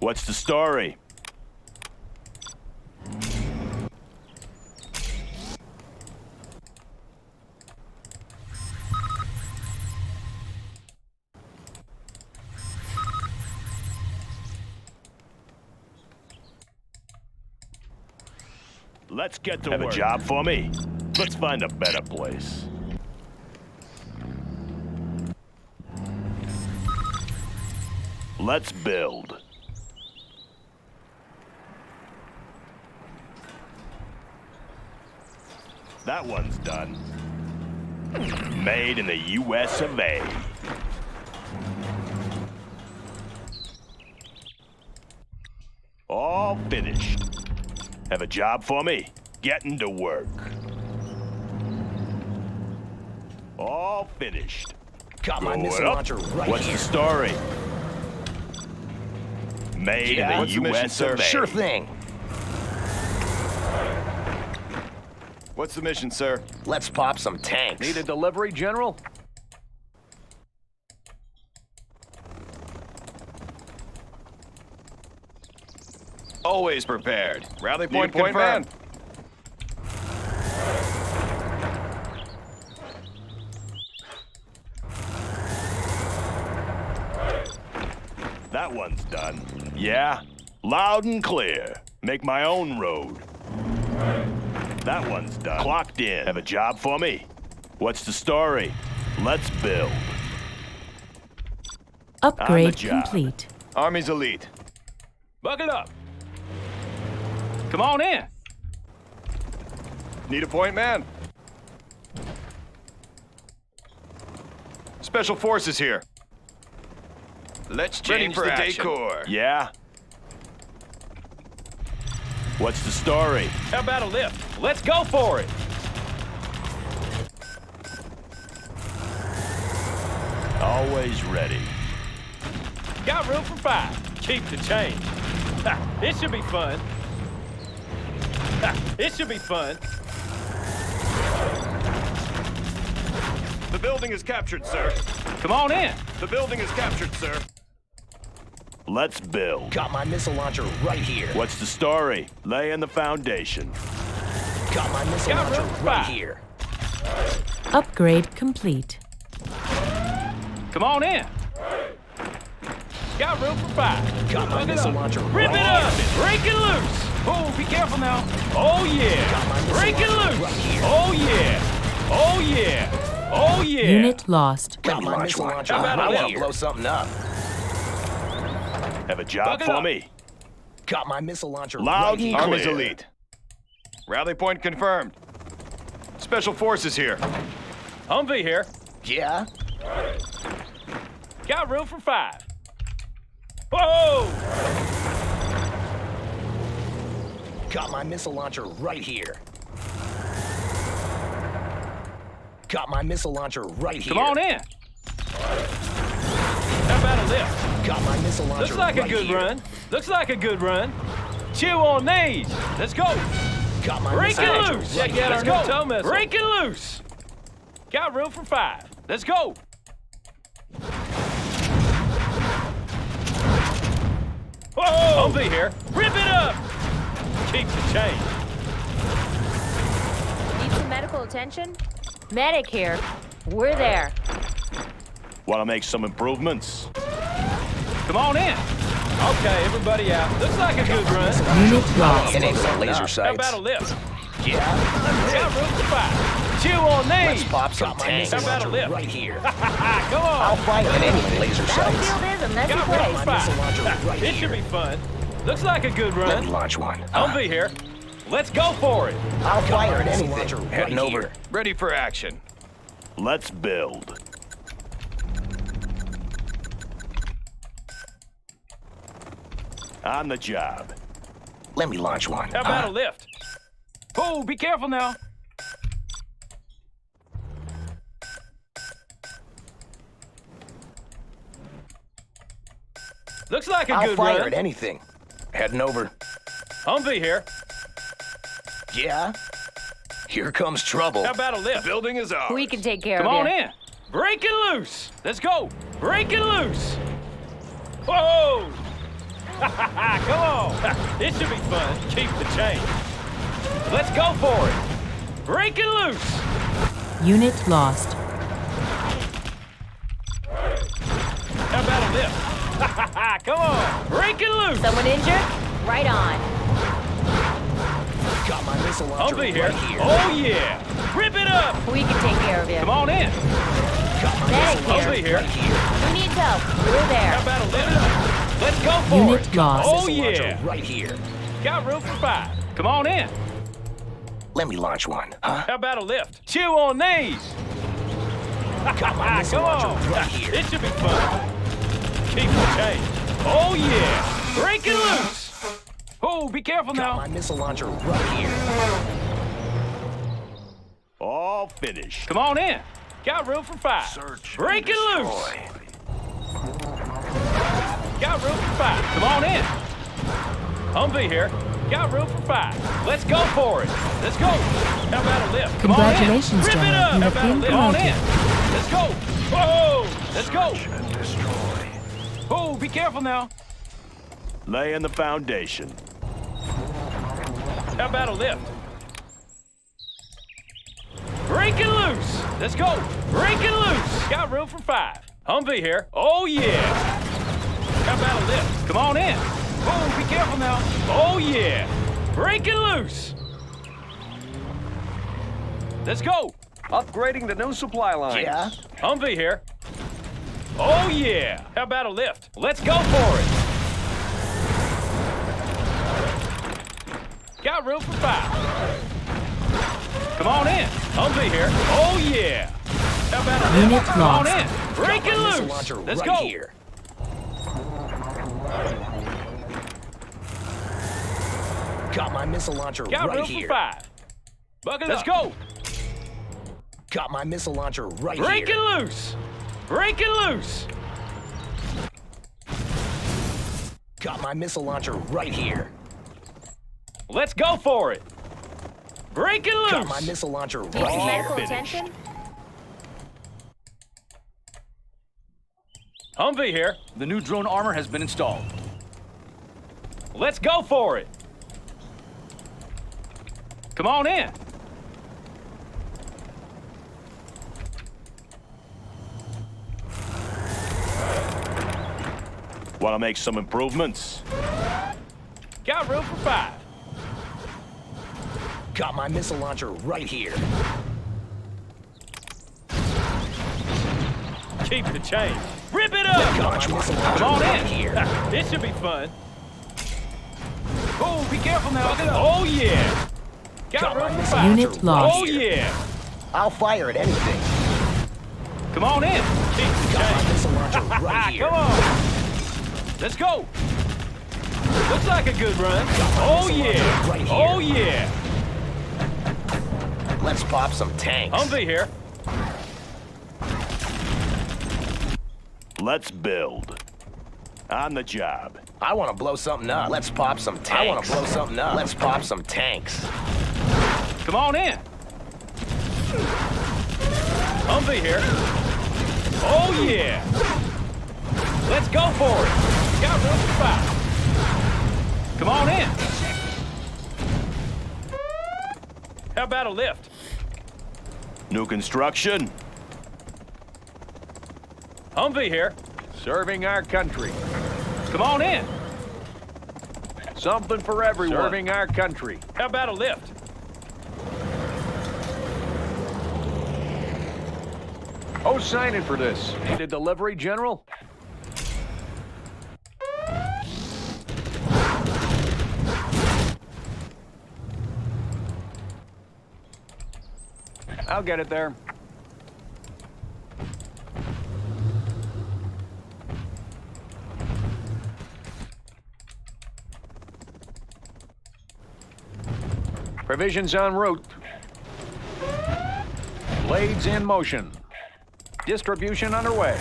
What's the story? Let's get to work. Have a job for me? Let's find a better place. Let's build. That one's done. Made in the US of A. All finished. Have a job for me? Getting to work. All finished. Got my missile launcher right What's here. the story? Made in the What's the mission, US sir? of A. Sure thing. What's the mission, sir? Let's pop some tanks. Need a delivery, General? Always prepared. Rally Need a point point confirmed. That one's done. Yeah? Loud and clear. Make my own road. That one's done. Clocked in. Have a job for me? What's the story? Let's build. Upgrade job. complete. Army's elite. Buckle up. Come on in. Need a point man. Special forces here. Let's change the decor. Yeah? What's the story? How about a lift? Let's go for it. Always ready. Got room for 5. Keep the change. Ha, it should be fun. Ha, it should be fun. The building is captured, sir. Come on in. The building is captured, sir. Let's build. Got my missile launcher right here. What's the story? Laying the foundation. Got my missile Got launcher room for right 5. here. Upgrade complete. Come on in. Got room for 5. Got my Buckle missile up. launcher Rip right it up. Break it loose. Oh, be careful now. Oh, yeah. Got my missile Break it launcher loose. right here. Oh, yeah. Oh, yeah. Oh, yeah. Unit lost. Got my missile launcher How about right a here. lift? Blow something up. Have a job Buck it for up. me? Got my missile launcher Loud right and here. Army's clear. elite. Rally point confirmed. Special forces here. Humvee here. Yeah? Got room for 5. Whoa! Got my missile launcher right here. Got my missile launcher right here. Come on in. How about a lift? Got my missile launcher Looks like right a good here. run. Looks like a good run. Chew on these. Let's go. Got my Break missile it launcher loose. right here. Let's go. Break it loose. Got room for 5. Let's go. Whoa! Humvee here. Rip it up. Keep the change. Need some medical attention? Medic here. We're there. Want to make some improvements? Come on in. Okay, everybody out. Looks like a good run. Unit lost. It ain't some laser How sights. about a lift? Yeah? Got room for 5. Chew on Let's these. pop some Got my tanks. missile How about launcher a lift? right Right here. Come I'll on. fight with any laser sights. Battlefield is a messy Got room place. for My missile launcher 5. right It here. should be fun. Looks like a good Let me run. launch one. Humvee here. Let's go for it. I'll fire at Missile anything. launcher Heading right over. here. Ready for action. Let's build. On the job. Let me launch one. How about a lift? Oh, be careful now. Looks like a I'll good fire run. at anything. Heading over. Humvee here. Yeah? Here comes trouble. How about a lift? Building is ours. We can take care Come of on you. in. Break it loose. Let's go. Break it loose. Whoa! Come on. This should be fun. Keep the change. Let's go for it. Break it loose. Unit lost. How about a lift? Come on. Break it loose. Someone injured? Right on. Got my missile launcher Humvee right here. here. Oh, yeah. Rip it up. We can take care of you. Come on in. Got my Medic missile launcher here. right here. Who needs help? We're there. How about a lift? Let's go for Unit it. lost. Oh, Missile launcher yeah. right here. Got room for 5. Come on in. Let me launch one, huh? How about a lift? Chew on these. Got my missile Come on. launcher right here. It should be fun. Keep the change. Oh, yeah. Break it loose. Oh, be careful Got now. my missile launcher right here. All finished. Come on in. Got room for 5. Search Break and it loose. destroy. Got room for 5. Come on in. Humvee here. Got room for 5. Let's go for it. Let's go. How about a lift? Come on in. Congratulations, Rip it General. up. You How have about a been lift? Come on in. promoted. Let's go. Whoa. Let's go. Search and destroy. Oh, be careful now. Laying the foundation. How about a lift? Break it loose. Let's go. Break it loose. Got room for 5. Humvee here. Oh, yeah. How about a lift? Come on in. Oh, be careful now. Oh, yeah. Break it loose. Let's go. Upgrading to new supply lines. Yeah? Humvee here. Oh, yeah. How about a lift? Let's go for it. Got room for 5. Come on in. Humvee here. Oh, yeah. How about a lift? Unit Come on lost. in. Break Got it my missile loose. launcher Let's right go. here. Got my missile launcher Got right room here. for 5. Buckle Let's go. Got my missile launcher right Break here. it loose. Break it loose. Got my missile launcher right here. Let's go for it. Break it loose. Got my missile launcher Need right some here. medical finished. attention? Humvee here. The new drone armor has been installed. Let's go for it. Come on in. Want to make some improvements? Got room for 5. Got my missile launcher right here. Keep the change. Rip it up. Got my missile Come launcher on right in. here. This should be fun. Oh, be careful now. Oh, yeah. Got Got my room for missile 5. Unit launcher lost. Oh, yeah. I'll fire at anything. Come on in. Keep the Got my change. missile launcher right here. Come on. Let's go. Looks like a good run. Oh, missile yeah. launcher right here. Oh, yeah. Let's pop some tanks. Humvee here. Let's build. On the job. I want to blow something up. Let's pop some tanks. I want to blow something up. Let's pop some tanks. Come on in. Humvee here. Oh, yeah. Let's go for it. Got room for 5. Come on in. How about a lift? New construction. Humvee here. Serving our country. Come on in. Something for everyone. Serving our country. How about a lift? Who's signing for this? Need a delivery, General? I'll get it there. Provisions en route. Blades in motion. Distribution underway.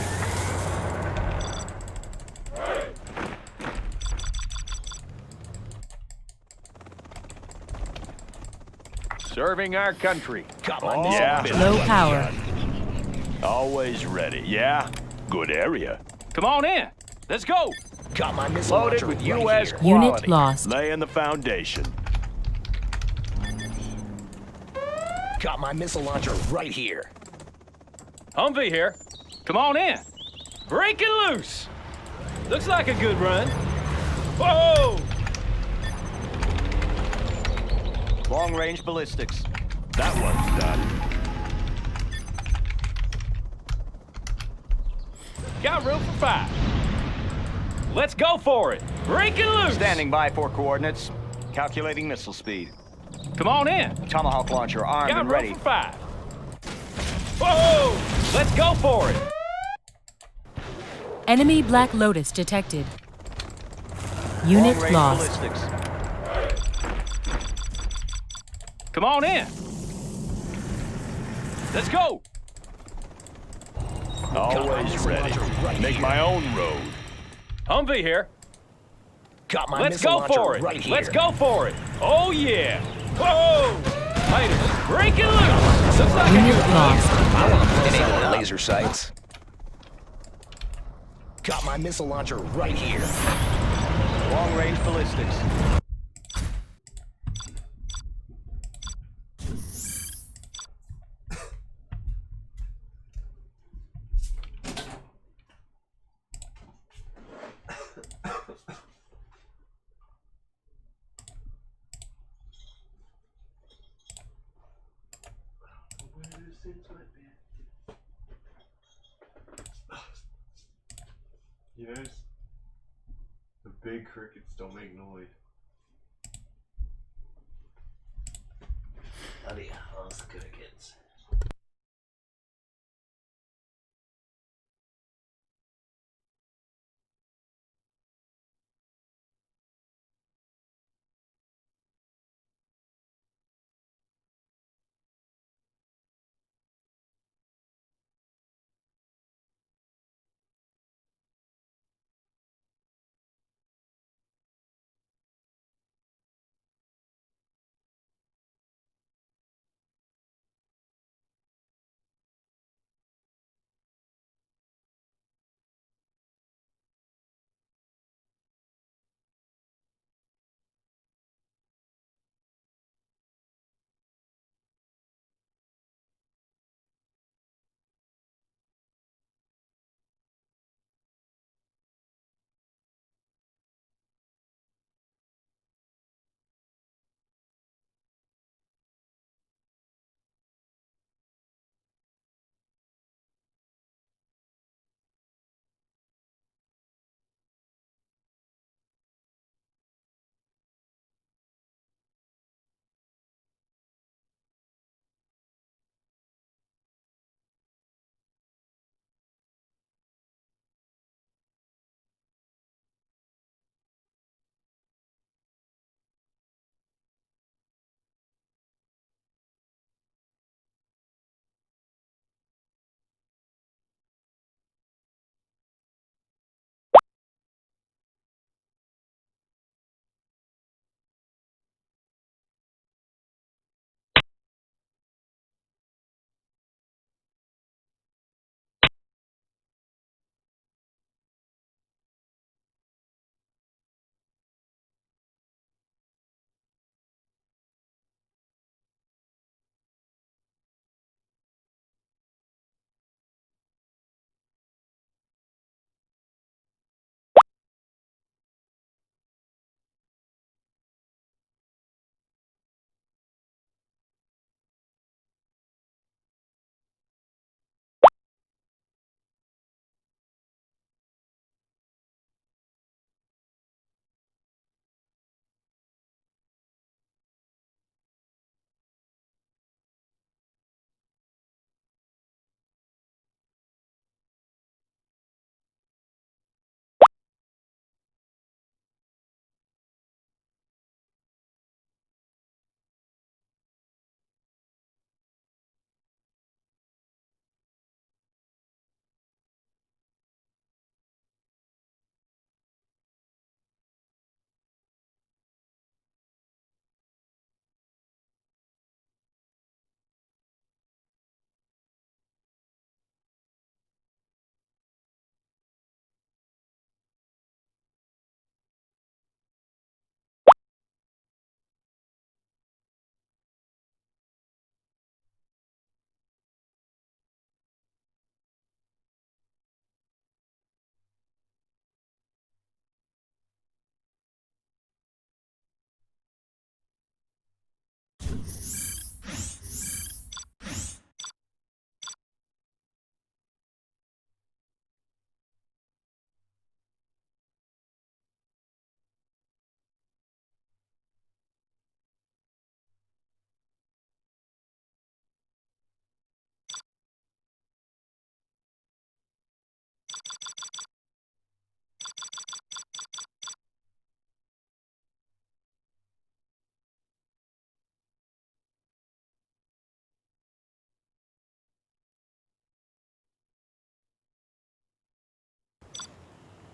Serving our country. Got my Oh, missile yeah. launcher Low right power. here. Always ready. Yeah? Good area. Come on in. Let's go. Got my missile Loaded launcher with right U.S. here. Unit quality. lost. Laying the foundation. Got my missile launcher right here. Humvee here. Come on in. Breaking loose. Looks like a good run. Whoa! Long-range ballistics. That one's done. Got room for 5. Let's go for it. Breaking loose. Standing by for coordinates. Calculating missile speed. Come on in. Tomahawk launcher armed Got and room ready. for 5. Whoa! Let's go for it. Enemy Black Lotus detected. Unit Long-range lost. ballistics. Come on in. Let's go. Always missile ready. launcher right Make here. my own road. Humvee here. Got my Let's missile go launcher for it. right here. Let's go for it. Oh, yeah. Whoa! Haters, breaking loose. Looks like a Unit good run. lost. I want to enable laser sights. Got my missile launcher right here. Long-range ballistics. You notice the big crickets don't make noise. Bloody hell, those crickets.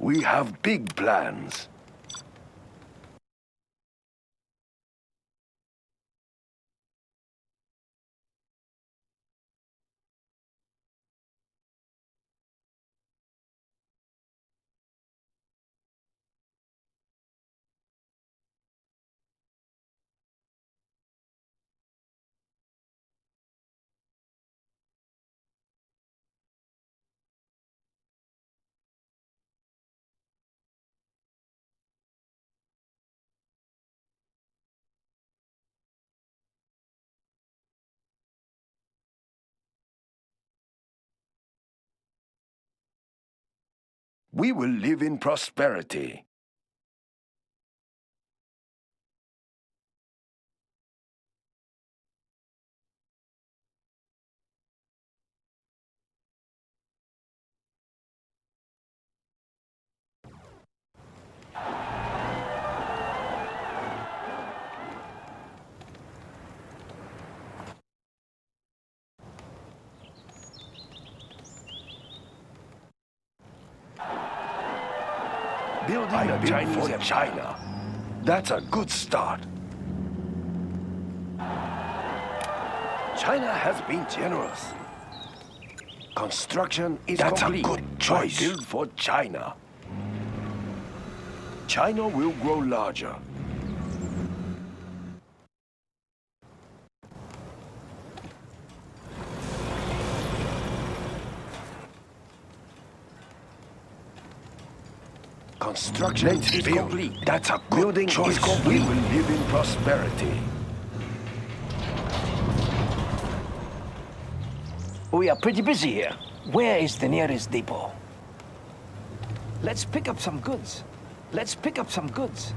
We have big plans. We will live in prosperity. Building a Chinese for China. That's a good start. China has been generous. Construction is complete. That's a good choice. Build for China. China will grow larger. Construction is complete. That's a good building choice. We will live in prosperity. We are pretty busy here. Where is the nearest depot? Let's pick up some goods. Let's pick up some goods.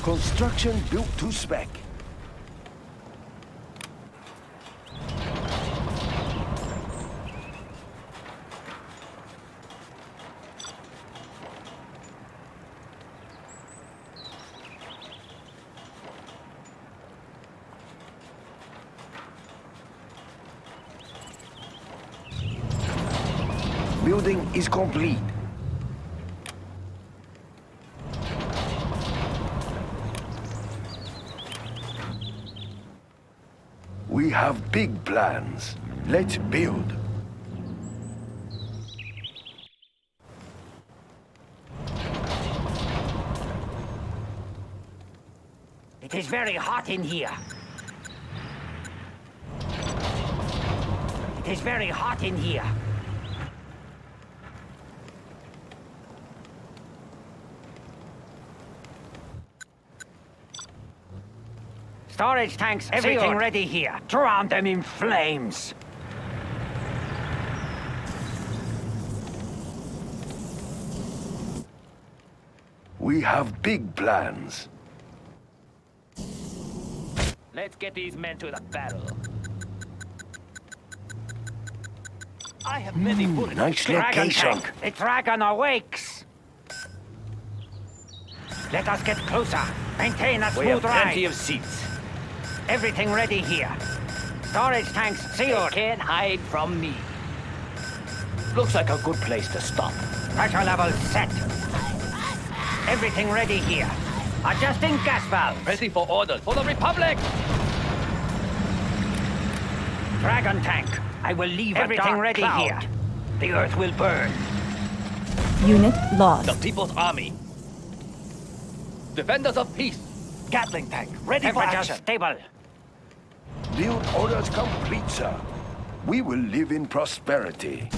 Construction built to spec. Building is complete. We have big plans. Let's build. It is very hot in here. It is very hot in here. Storage tanks, everything ready here. Drown them in flames. We have big plans. Let's get these men to the battle. I have many bullets. Nice Dragon location. tank. The dragon awakes. Let us get closer. Maintain a We have smooth ride. plenty of seats. Everything ready here. Storage tanks sealed. They can't hide from me. Looks like a good place to stop. Pressure level set. Everything ready here. Adjusting gas valves. Ready for orders for the Republic! Dragon tank. I will leave everything ready cloud. here. The earth will burn. Unit lost. The People's Army. Defenders of peace. Gatling tank. Ready for action. Stable. Build orders complete, sir. We will live in prosperity.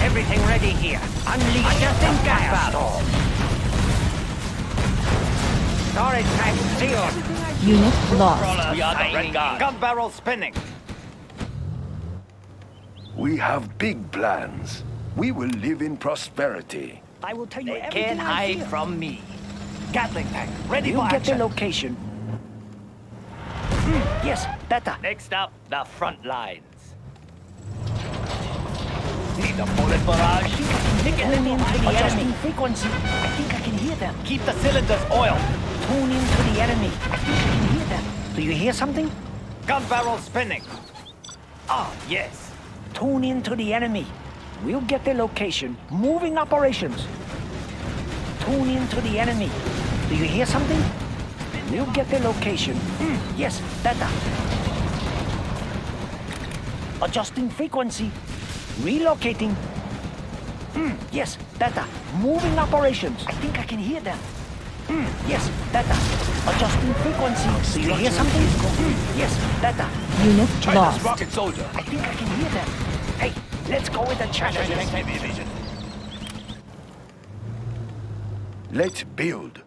Everything ready here. Unleash adjusting gas valves. Storage tank sealed. Unit lost. We are the Red Guard. Gun barrel spinning. We have big plans. We will live in prosperity. I will tell you They everything can't I hide feel. from me. Gatling tank. Ready You for get the action. location. Yes, data. Next up, the front lines. Need a bullet barrage? Adjusting frequency. I think I can hear them. Keep the cylinders oiled. Tune in to the enemy. I think I can hear them. Do you hear something? Gun barrel spinning. Ah, yes. Tune in to the enemy. We'll get their location. Moving operations. Tune in to the enemy. Do you hear something? We'll get their location. Yes, data. Adjusting frequency. Relocating. Yes, data. Moving operations. I think I can hear them. Yes, data. Adjusting frequency. Do you hear something? Yes, data. Unit China's lost. rocket soldier. I think I can hear them. Hey, let's go with the challenge. Let's build.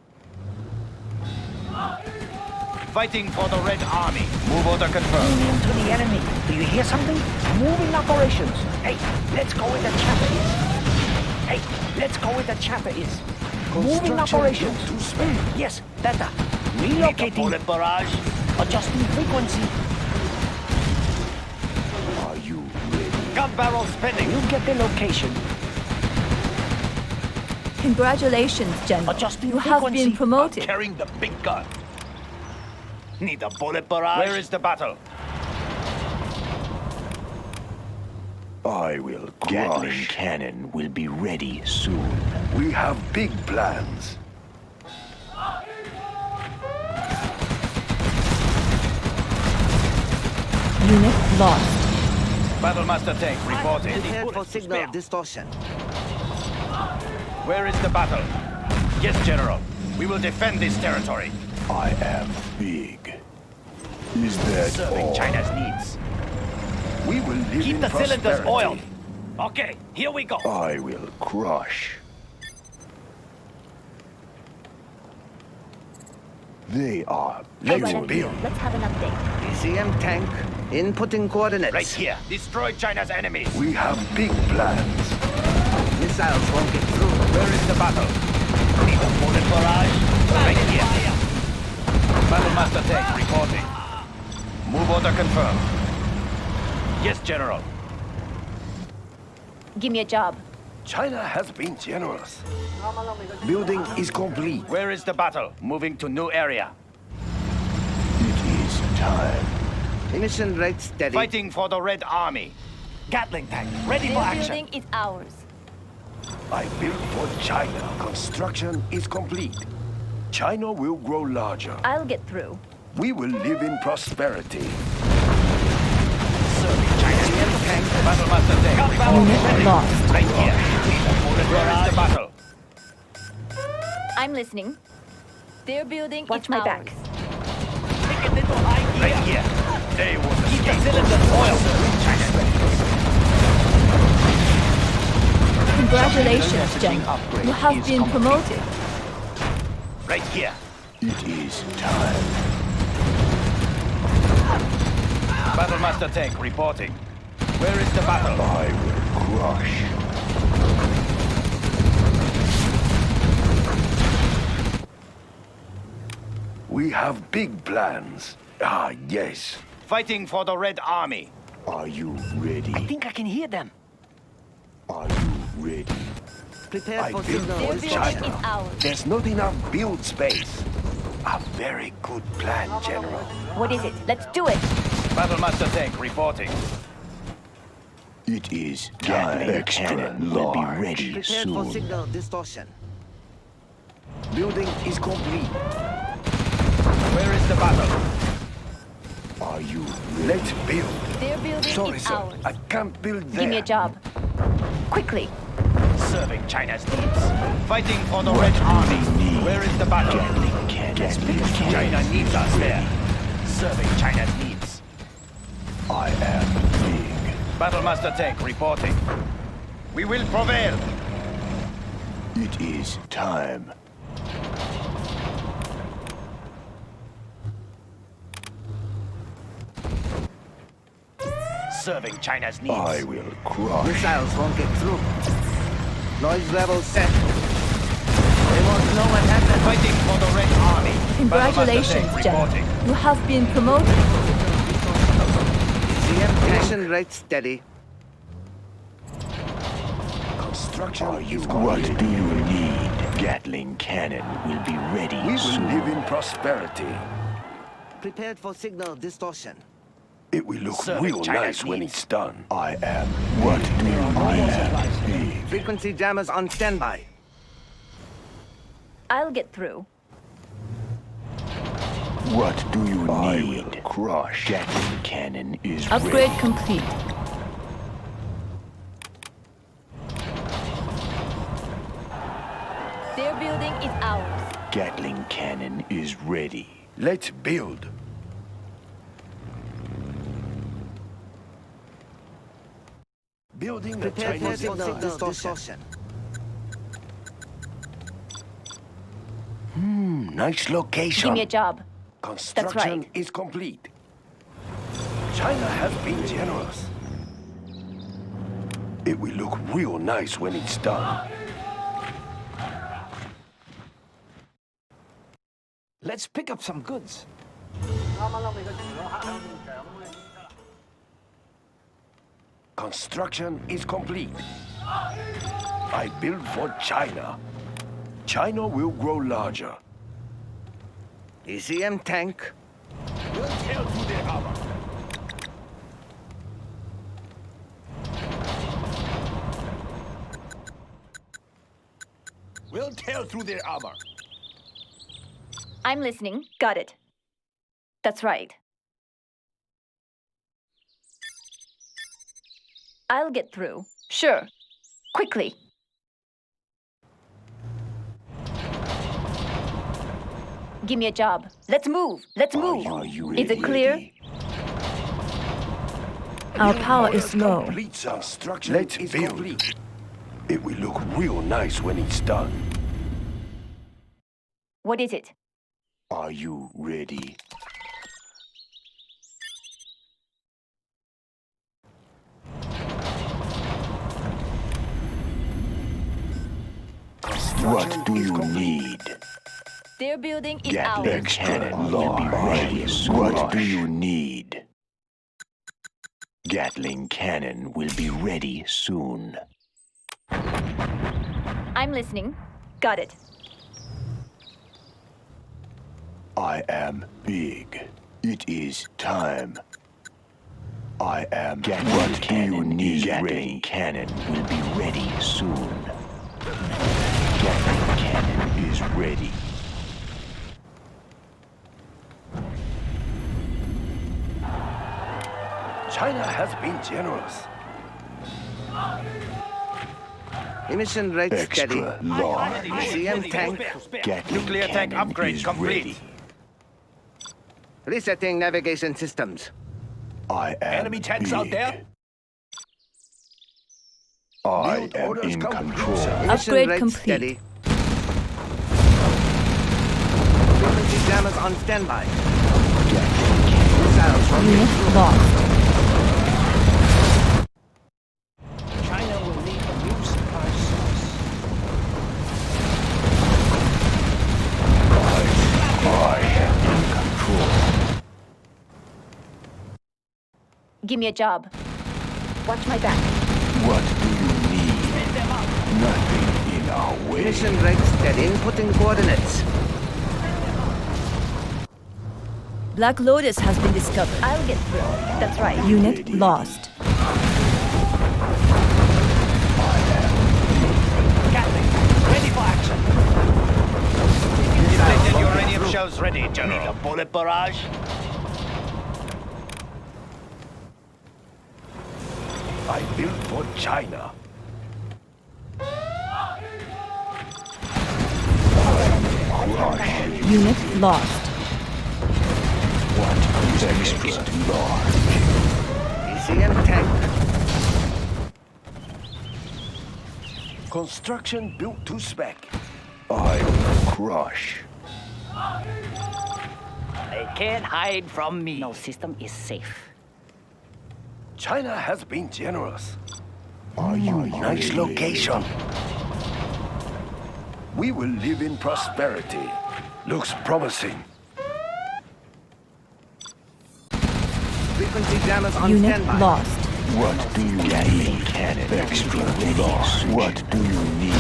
Fighting for the Red Army. Move order confirmed. Tune in to the enemy. Do you hear something? Moving operations. Hey, let's go where the chopper is. Hey, let's go where the chopper is. Moving operations. Yes, data. Relocating. Bullet barrage. Adjusting frequency. Are you ready? Gun barrel spinning. We'll get the location. Congratulations, General. Adjusting You have frequency. been promoted. Carrying the big gun. Need a bullet barrage. Where is the battle? I will Gatling crush. cannon will be ready soon. We have big plans. Unit lost. Battlemaster tank reporting. Prepared for signal distortion. Where is the battle? Yes, General. We will defend this territory. I am big. Is that Serving all? China's needs. We will live Keep in the cylinders prosperity. oiled. Okay, here we go. I will crush. They are Let's build. Let's have an update. ECM tank inputting coordinates. Right here. Destroy China's enemies. We have big plans. Missiles won't get through. Where is the battle? Need a bullet barrage. Right here. Battlemaster tank reporting. Move order confirmed. Yes, General. Give me a job. China has been generous. Building is complete. Where is the battle? Moving to new area. It is time. Emission rate steady. Fighting for the Red Army. Gatling tank ready for Their action. building is ours. I built for China. Construction is complete. China will grow larger. I'll get through. We will live in prosperity. Serving China's tank. Battlemaster tank Unit lost. right here. Where is the battle? I'm listening. Their building Watch is my ours. back. Take a little high Right gear. here. They will Keep the escape. cylinders oiled. Congratulations, General. You have been promoted. Right here. It is time. Battlemaster tank reporting. Where is the battle? I will crush. We have big plans. Ah, yes. Fighting for the Red Army. Are you ready? I think I can hear them. Are you ready? Prepare I for built signal Their for building distortion. China. is ours. There's not enough build space. A very good plan, General. What is it? Let's do it. Battlemaster tank reporting. It is Gatling extra cannon will be ready Prepared for soon. signal distortion. Building is complete. Where is the battle? Are you ready? Let's build. Their building Sorry, is sir. ours. I can't build there. Give me a job. Quickly. Serving China's needs. Fighting for the Red Army. Where is the battle? China needs us there. Serving China's needs. I am big. Battlemaster tank reporting. We will prevail. It is time. Serving China's needs. I will crush. Missiles won't get through. Noise level set. They won't know what happened. Fighting for the Red Army. Congratulations, Battlemaster tank General. reporting. You have been promoted. CM action rate steady. Construction Are you is what complete. do you need? Gatling cannon will be ready soon. We will live in prosperity. Prepared for signal distortion. It will look Serving real China's nice when needs. it's done. I am. What do you mean? Frequency jammers on standby. I'll get through. What do you need? Crush. Gatling cannon is Upgrade ready. complete. Their building is ours. Gatling cannon is ready. Let's build. Building the Prepare for Chinese signal distortion. Nice location. Give me a job. Construction right. is complete. China has been generous. It will look real nice when it's done. Let's pick up some goods. Construction is complete. I build for China. China will grow larger. ECM tank. We'll tear through their armor. We'll tear through their armor. I'm listening. Got it. That's right. I'll get through. Sure. Quickly. Give me a job. Let's move. Let's move. Are you Is it clear? ready? Our power is low. Complete construction. Let's build. Complete. It will look real nice when it's done. What is it? Are you ready? What do you need? Their building is Gatling ours. cannon will be ready. What do you need? Gatling cannon will be ready soon. I'm listening. Got it. I am big. It is time. I am Gatling what cannon do you need? Gatling cannon will be ready soon. Gatling cannon is ready. China has been generous. Emission rate steady. Extra large. ECM tank. Gatling Nuclear tank cannon upgrade is complete. ready. Resetting navigation systems. I am Enemy tanks big. out there? I Build am orders in complete, control. sir. Emission Upgrade rate complete. steady. Frequency jammers on standby. Missiles from Unit lost. China will need a new supply source. I am in control. Give me a job. Watch my back. What do you need? Nothing in our way. Mission rate steady. Inputting coordinates. Black Lotus has been discovered. I'll get through. That's right. Unit lost. Gatling, ready for action. Deflected uranium shells ready, General. Need a bullet barrage? I built for China. Unit lost. What is extra large? ECM tank. Construction built to spec. I will crush. They can't hide from me. No system is safe. China has been generous. Are you nice location? We will live in prosperity. Looks promising. Frequency jammers on Unit standby. lost. What do you need? Cannon extra large. What do you need?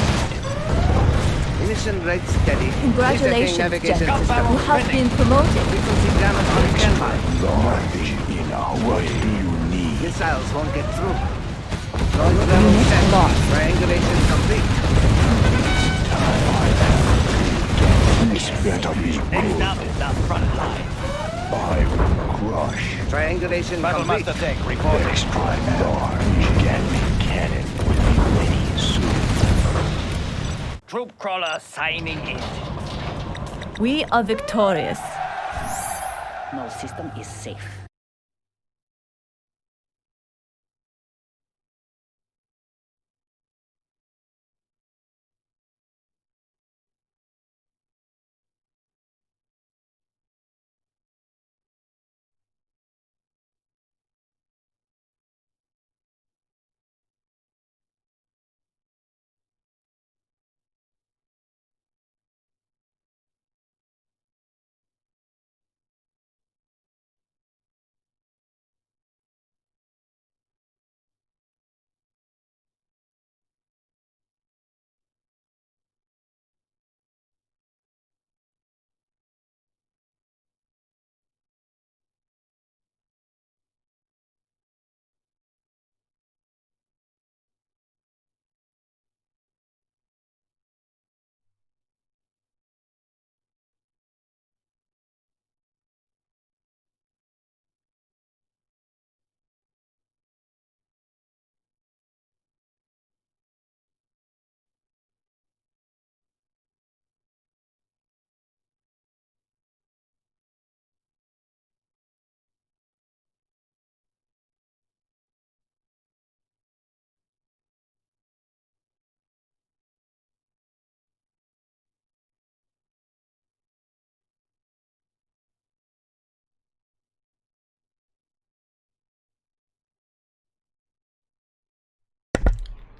Ignition rate steady. Congratulations, Resetting navigation General. system. You have been promoted. Frequency damage on standby. Nothing in our way. What do you need? Missiles won't get through. Launch level set. lost. Triangulation complete. This better be Next up good. is the front line. I will crush. Triangulation Battle complete. Master Tank reporting. Extra large Gatling cannon will be ready soon. Troop crawler signing in. We are victorious. No system is safe.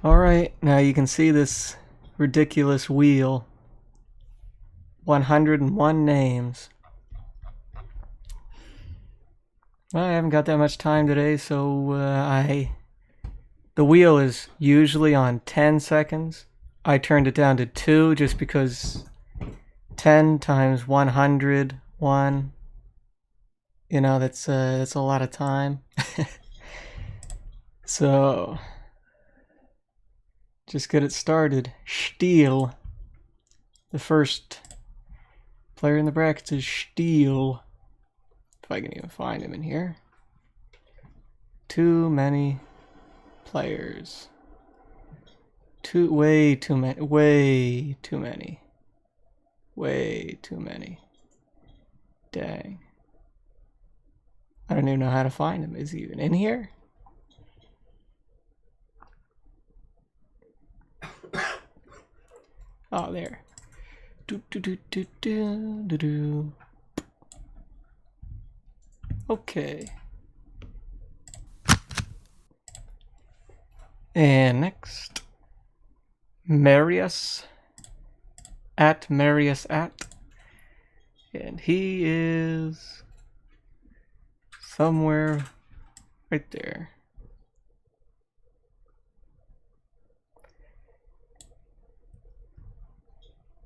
Alright, now you can see this ridiculous wheel. 101 names. Well, I haven't got that much time today, so the wheel is usually on 10 seconds. I turned it down to 2 just because 10 times 101, you know, that's a lot of time. So just get it started. Steel. The first player in the brackets is Steel. If I can even find him in here. Too many players. Way too many. Way too many. Way too many. Dang. I don't even know how to find him. Is he even in here? Oh, there. Do do do do do do do. Okay. And next, Marius at Marius at, and he is somewhere right there.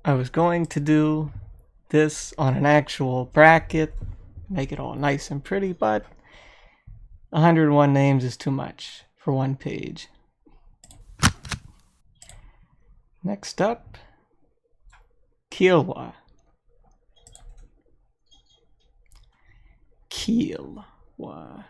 I was going to do this on an actual bracket, make it all nice and pretty, but 101 names is too much for one page. Next up, Kiowa. Kiowa.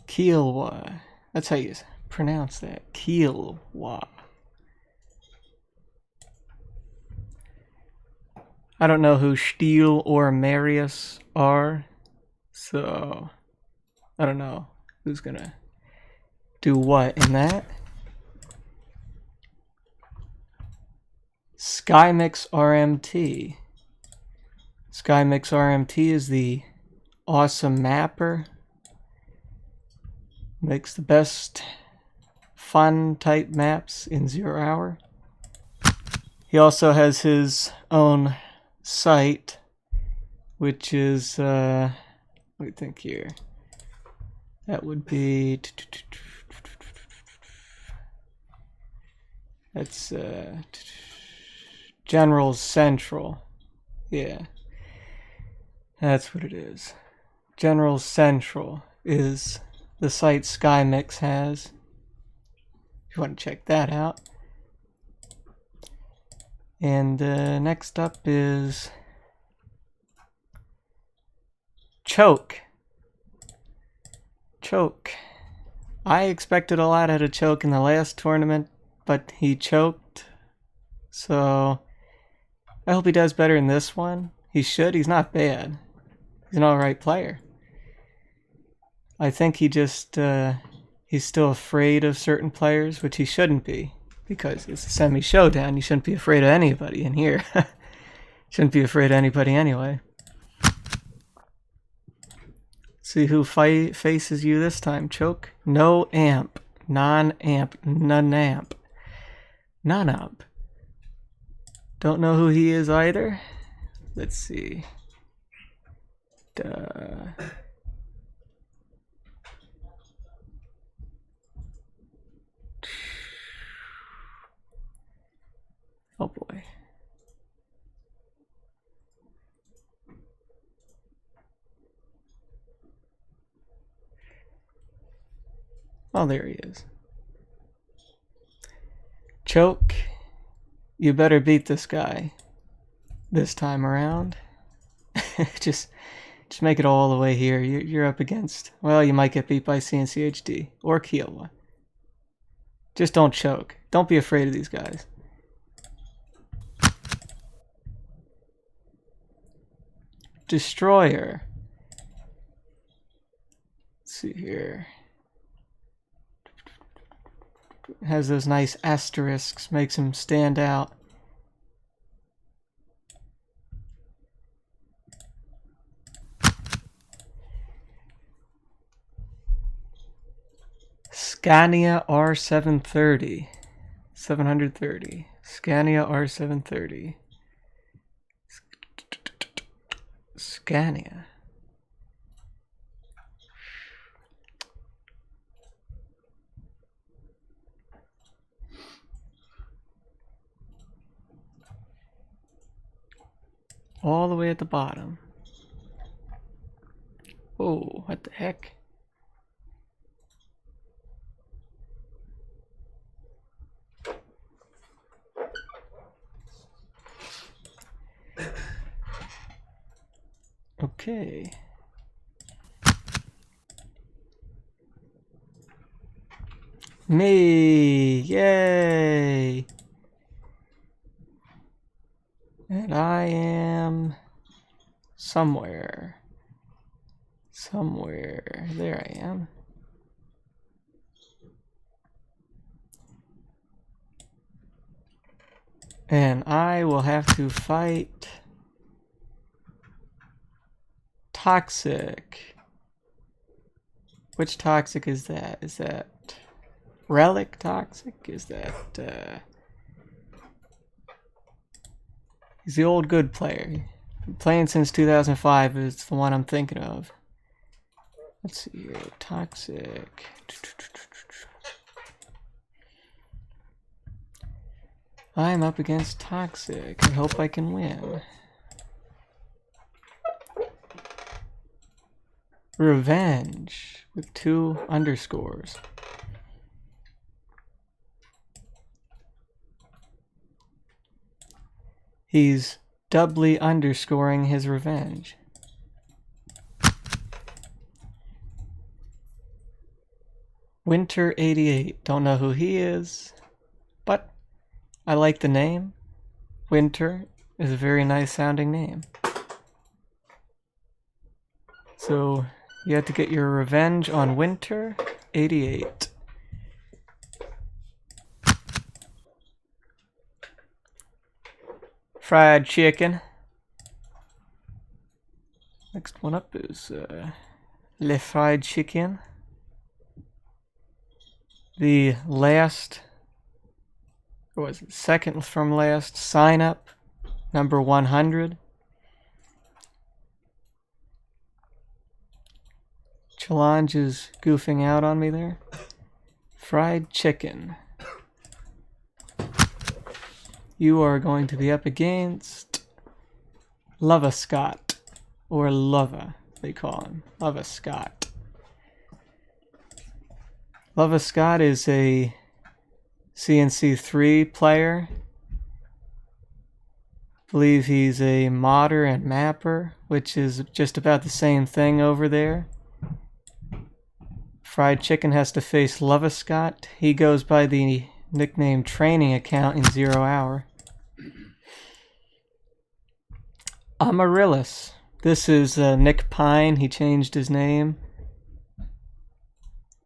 Kiowa. That's how you pronounce that. Kiowa. I don't know who Steel or Marius are, so I don't know who's gonna do what in that. Skymix RMT. Skymix RMT is the awesome mapper. Makes the best fun type maps in 0 Hour. He also has his own site, which is, let me think here. That would be, that's General Central. Yeah, that's what it is. General Central is the site SkyMix has. If you want to check that out. And next up is Choke. Choke. I expected a lot out of Choke in the last tournament, but he choked. So I hope he does better in this one. He should. He's not bad. He's an alright player. I think he just, he's still afraid of certain players, which he shouldn't be, because it's a semi-showdown. You shouldn't be afraid of anybody in here. Shouldn't be afraid of anybody anyway. See who faces you this time, Choke. No amp. Non-amp. None-amp. Non-amp. Don't know who he is either. Let's see. Oh boy. Oh, there he is. Choke, you better beat this guy this time around. just make it all the way here. You're up against, well, you might get beat by CNCHD or Kiowa. Just don't choke. Don't be afraid of these guys. Destroyer. Let's see here. Has those nice asterisks, makes him stand out. Scania R730. 730. Scania R730. Scania. All the way at the bottom. Oh, what the heck? Okay. Me! Yay! And I am somewhere. Somewhere. There I am. And I will have to fight Toxic. Which Toxic is that? Is that Relic Toxic? Is that he's the old good player. Been playing since 2005 is the one I'm thinking of. Let's see here. Toxic. I'm up against Toxic. I hope I can win. Revenge with 2 underscores. He's doubly underscoring his revenge. Winter 88. Don't know who he is, but I like the name. Winter is a very nice sounding name. So you have to get your revenge on Winter 88. Fried chicken. Next one up is Le Fried Chicken. The last, or was it second from last, sign up, number 100. Challenge is goofing out on me there. Fried chicken. You are going to be up against Lava Scott. Or Lava, they call him. Lava Scott. Lava Scott is a CNC3 player. I believe he's a modder and mapper, which is just about the same thing over there. Fried Chicken has to face Lava Scott. He goes by the nickname Training Account in 0 Hour. Amaryllis. This is Nick Pine. He changed his name.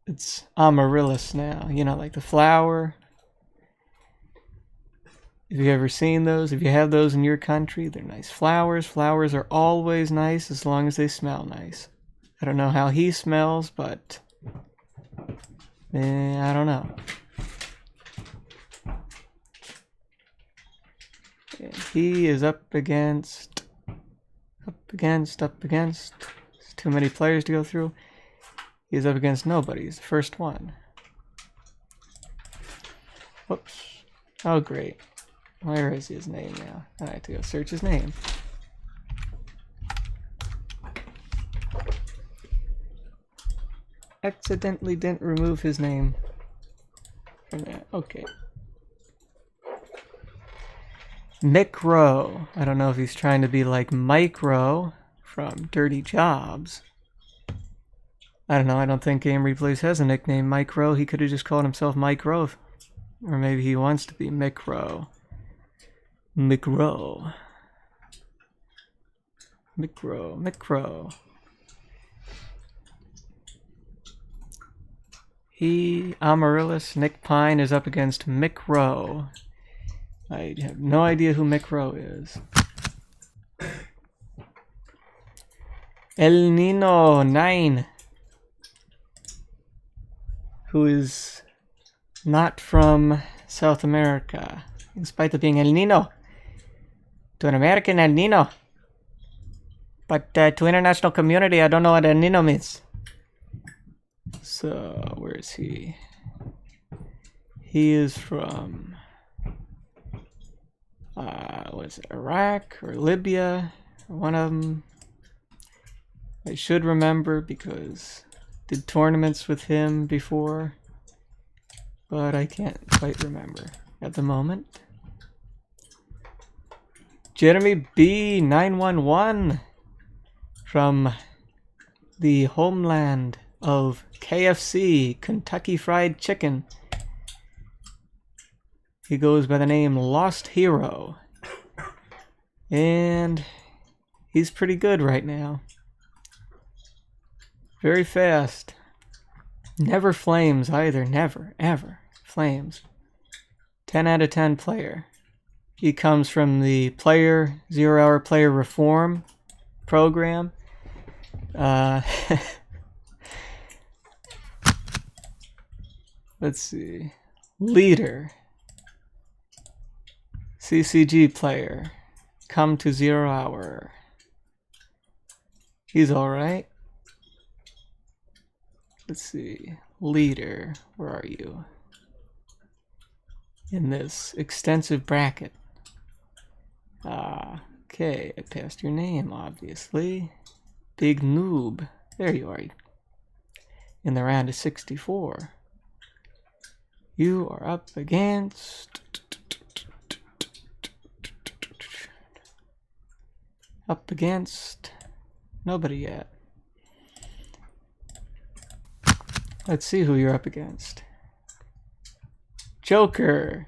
It's Amaryllis now. You know, like the flower. Have you ever seen those? If you have those in your country, they're nice flowers. Flowers are always nice as long as they smell nice. I don't know how he smells, but I don't know. And he is up against. There's too many players to go through. He's up against nobody. He's the first one. Whoops. Oh, great. Where is his name now? I have to go search his name. Accidentally didn't remove his name from there. Okay. Mick Rowe. I don't know if he's trying to be like Mike Rowe from Dirty Jobs. I don't know. I don't think Game Replays has a nickname Mike Rowe. He could have just called himself Mike Rowe. Or maybe he wants to be Mick Rowe. Mick Rowe. Mick Rowe. Mick Rowe. Amaryllis, Nick Pine is up against Mick Rowe. I have no idea who Mick Rowe is. El Nino 9, who is not from South America, in spite of being El Nino. To an American, El Nino. But to international community, I don't know what El Nino means. So, where is he? He is from... was it Iraq or Libya? One of them. I should remember because I did tournaments with him before, but I can't quite remember at the moment. Jeremy B911 from the homeland of KFC, Kentucky Fried Chicken. He goes by the name Lost Hero. And he's pretty good right now. Very fast. Never flames either. Never, ever flames. 10 out of 10 player. He comes from the 0 Hour Player Reform program. Let's see. Leader. CCG player. Come to 0 Hour. He's alright. Let's see. Leader. Where are you? In this extensive bracket. Okay. I passed your name, obviously. Big Noob. There you are. In the round of 64. You are up against... nobody yet. Let's see who you're up against. Joker,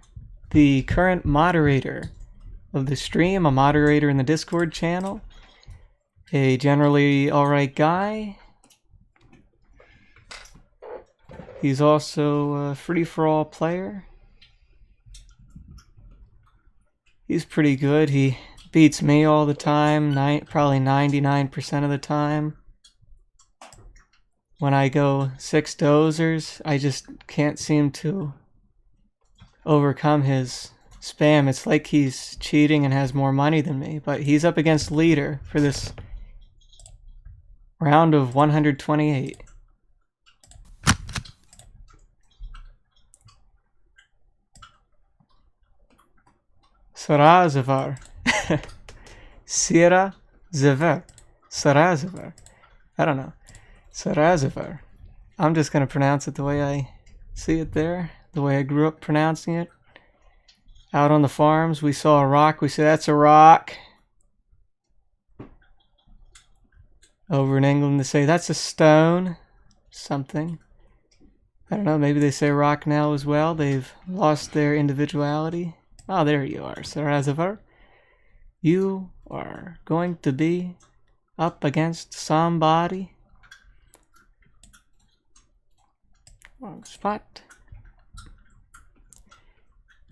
the current moderator of the stream, a moderator in the Discord channel, a generally alright guy. He's also a free-for-all player. He's pretty good. He beats me all the time, probably 99% of the time. When I go 6 dozers, I just can't seem to overcome his spam. It's like he's cheating and has more money than me, but he's up against Leader for this round of 128. Sarazavar. Sira Zivar. Sarazavar. I don't know. Sarazavar. I'm just going to pronounce it the way I see it there. The way I grew up pronouncing it. Out on the farms, we saw a rock. We said, that's a rock. Over in England, they say, that's a stone. Something. I don't know, maybe they say rock now as well. They've lost their individuality. Oh, there you are, Sarazavar. You are going to be up against somebody. Wrong spot.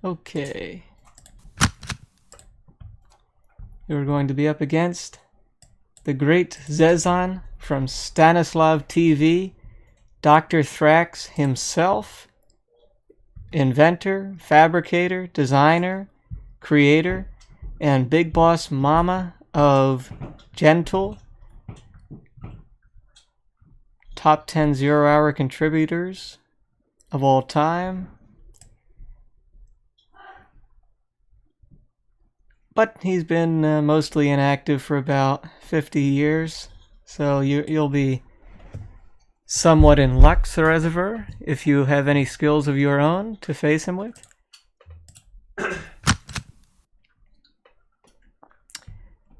Okay. You're going to be up against the great Zezan from Stanislav TV, Dr. Thrax himself, inventor, fabricator, designer, creator, and big boss mama of Gentle, top 10 zero-hour contributors of all time. But he's been mostly inactive for about 50 years, so you'll be somewhat in luck, Sarazavar, if you have any skills of your own to face him with.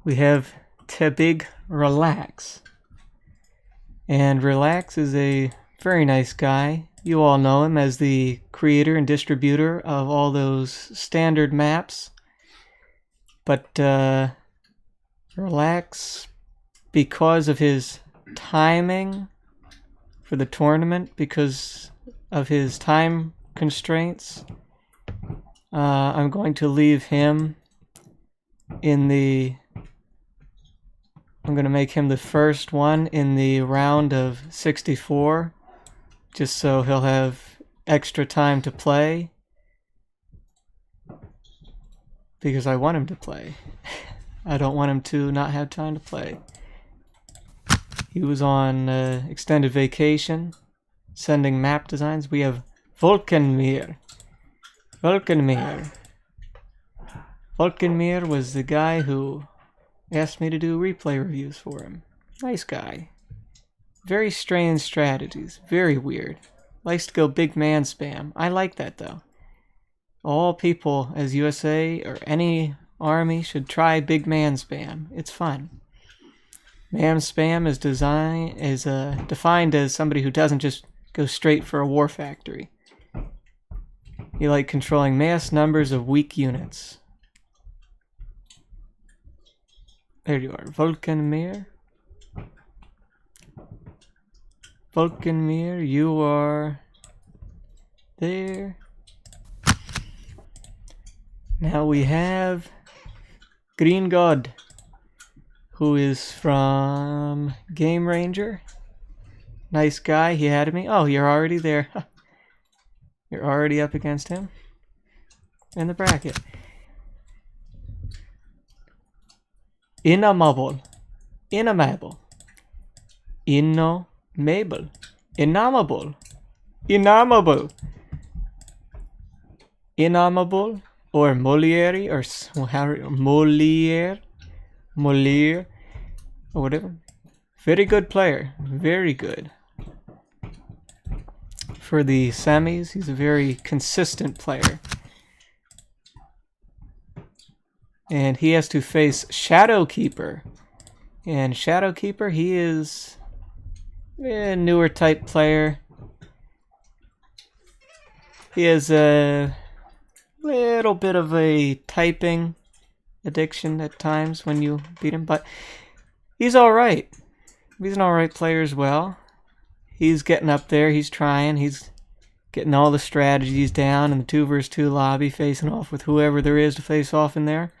We have Tebig Relax. And Relax is a very nice guy. You all know him as the creator and distributor of all those standard maps. But Relax, because of his timing for the tournament, because of his time constraints, I'm going to leave him in the... I'm going to make him the first one in the round of 64, just so he'll have extra time to play. Because I want him to play. I don't want him to not have time to play. He was on extended vacation, sending map designs. We have Volkenmir. Volkenmir was the guy who asked me to do replay reviews for him. Nice guy. Very strange strategies. Very weird. Likes to go big man spam. I like that though. All people as USA or any army should try big man spam. It's fun. Man spam is defined as somebody who doesn't just go straight for a war factory. You like controlling mass numbers of weak units. There you are, Volkenmir. Volkenmir, you are there. Now we have Green God, who is from Game Ranger. Nice guy, he had me. Oh, you're already there. You're already up against him in the bracket. Inamable. Inamable. Innomable. Inamable. Inamable. Inamable. Or Moliere, or Moliere, or whatever. Very good player. Very good. For the semis, he's a very consistent player. And he has to face Shadowkeeper. And Shadowkeeper, he is a newer type player. He has a little bit of a typing addiction at times when you beat him, but he's alright. He's an alright player as well. He's getting up there, he's trying, he's getting all the strategies down in the 2 vs 2 lobby, facing off with whoever there is to face off in there.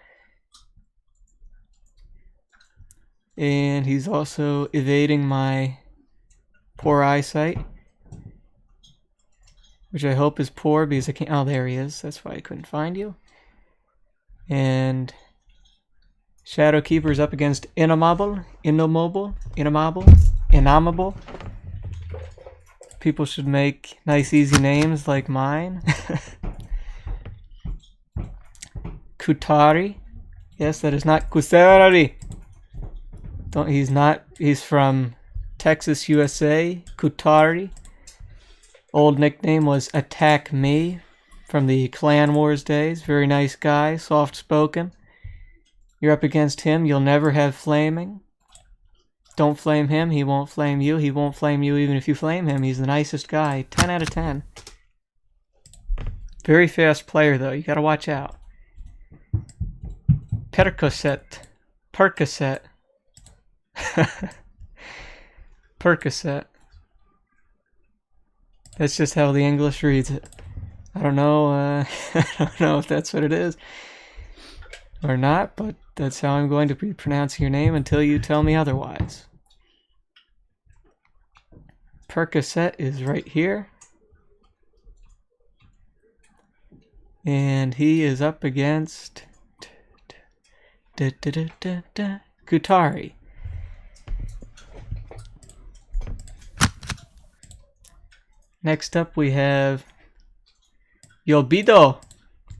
And he's also evading my poor eyesight, which I hope is poor because I can't... Oh, there he is. That's why I couldn't find you. And Shadowkeeper's up against Inamable. People should make nice, easy names like mine. Kutari. Yes, that is not Kusari. He's from Texas, USA. Kutari. Old nickname was Attack Me from the Clan Wars days. Very nice guy, soft-spoken. You're up against him, you'll never have flaming. Don't flame him, he won't flame you. He won't flame you even if you flame him. He's the nicest guy. 10 out of 10. Very fast player, though. You gotta watch out. Percocet. Percocet. Percocet. That's just how the English reads it. I don't know. I don't know if that's what it is or not, but that's how I'm going to be pronouncing your name until you tell me otherwise. Percocet is right here. And he is up against Kutari. Next up we have Yobito.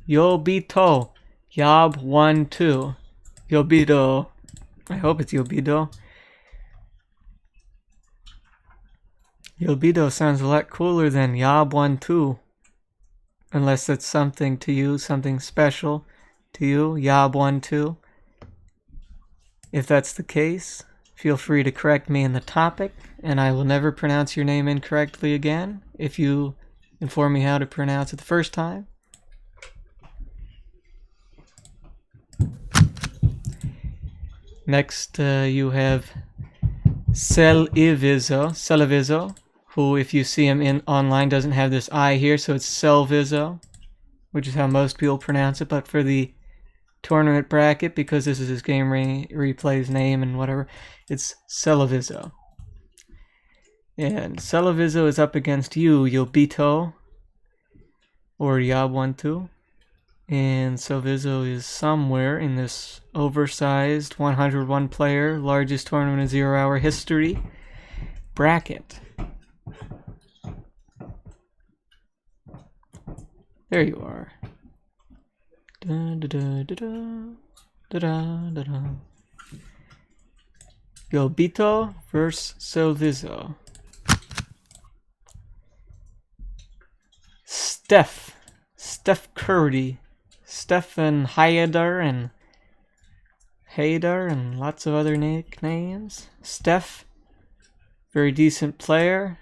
Yobito. Yob12. Yobito. I hope it's Yobito. Yobito sounds a lot cooler than Yob12. Unless that's something to you, something special to you, Yob12. If that's the case, feel free to correct me in the topic, and I will never pronounce your name incorrectly again if you inform me how to pronounce it the first time. Next, you have Celivizo, who, if you see him in online, doesn't have this I here, so it's Selvizo, which is how most people pronounce it. But for the tournament bracket, because this is his game replay's name and whatever, it's Celivizo. And Celivizo is up against you, Yobito, or Yob12. And Celivizo is somewhere in this oversized 101 player, largest tournament in 0 hour history bracket. There you are. Yobito versus Celivizo. Steph Curry. Stephen Haydar and lots of other nicknames. Steph, very decent player.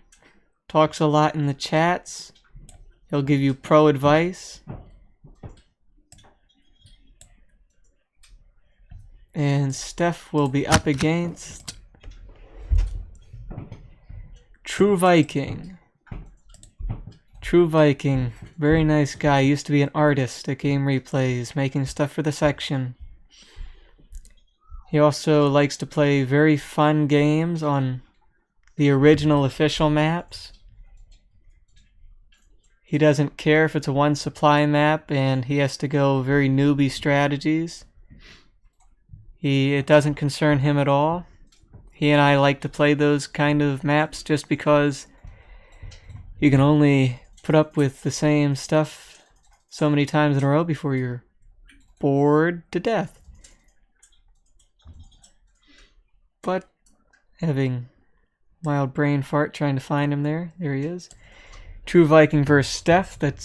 Talks a lot in the chats. He'll give you pro advice. And Steph will be up against True Viking. True Viking, very nice guy. Used to be an artist at Game Replays, making stuff for the section. He also likes to play very fun games on the original official maps. He doesn't care if it's a one supply map and he has to go very newbie strategies. It doesn't concern him at all. He and I like to play those kind of maps just because you can only put up with the same stuff so many times in a row before you're bored to death. But having mild brain fart trying to find him there he is. True Viking versus Steph. That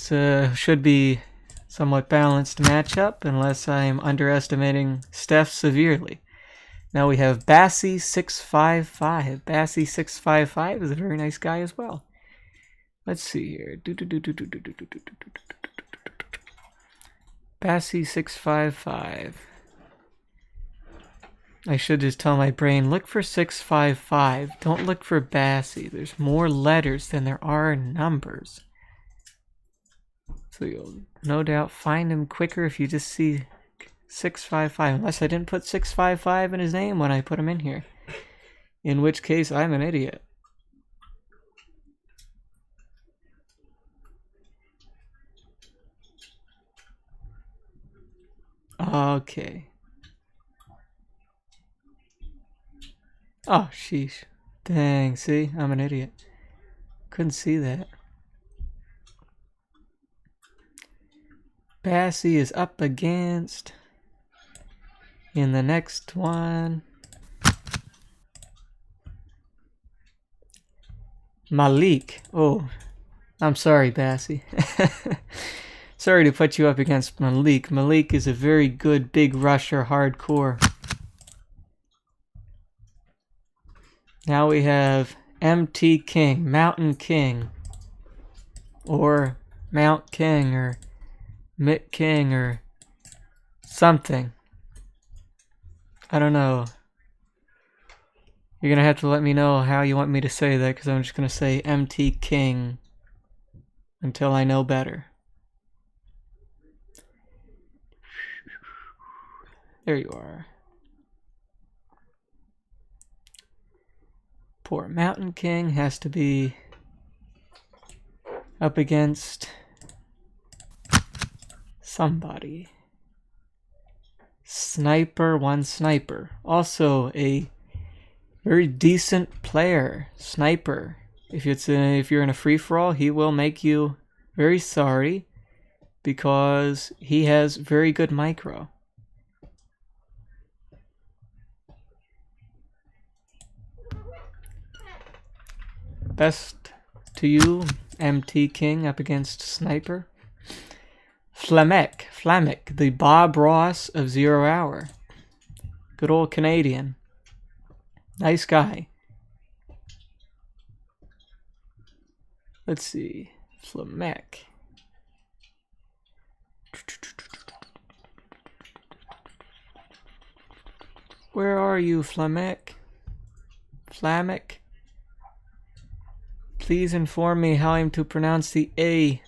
should be somewhat balanced matchup unless I'm underestimating Steph severely. Now we have Bassy655. Bassy655 is a very nice guy as well. Let's see here. Bassy655. I should just tell my brain, look for 655. Don't look for Bassy. There's more letters than there are numbers. So you'll no doubt find him quicker if you just see 655. Unless I didn't put 655 in his name when I put him in here. In which case, I'm an idiot. Okay. Oh, sheesh. Dang, see? I'm an idiot. Couldn't see that. Bassy is up against in the next one. Malik. Oh, I'm sorry, Bassy. Sorry to put you up against Malik. Malik is a very good big rusher hardcore. Now we have MT King, Mountain King, or Mount King, or Mitt King, or something. I don't know. You're gonna have to let me know how you want me to say that, because I'm just gonna say MT King until I know better. There you are. Poor Mountain King has to be up against somebody. Sniper, one sniper. Also a very decent player. Sniper. If you're in a free-for-all, he will make you very sorry because he has very good micro. Best to you, MT King up against Sniper. Flamek, the Bob Ross of 0 Hour. Good old Canadian. Nice guy. Let's see. Flamek. Where are you, Flamek? Flamek? Please inform me how I'm to pronounce the A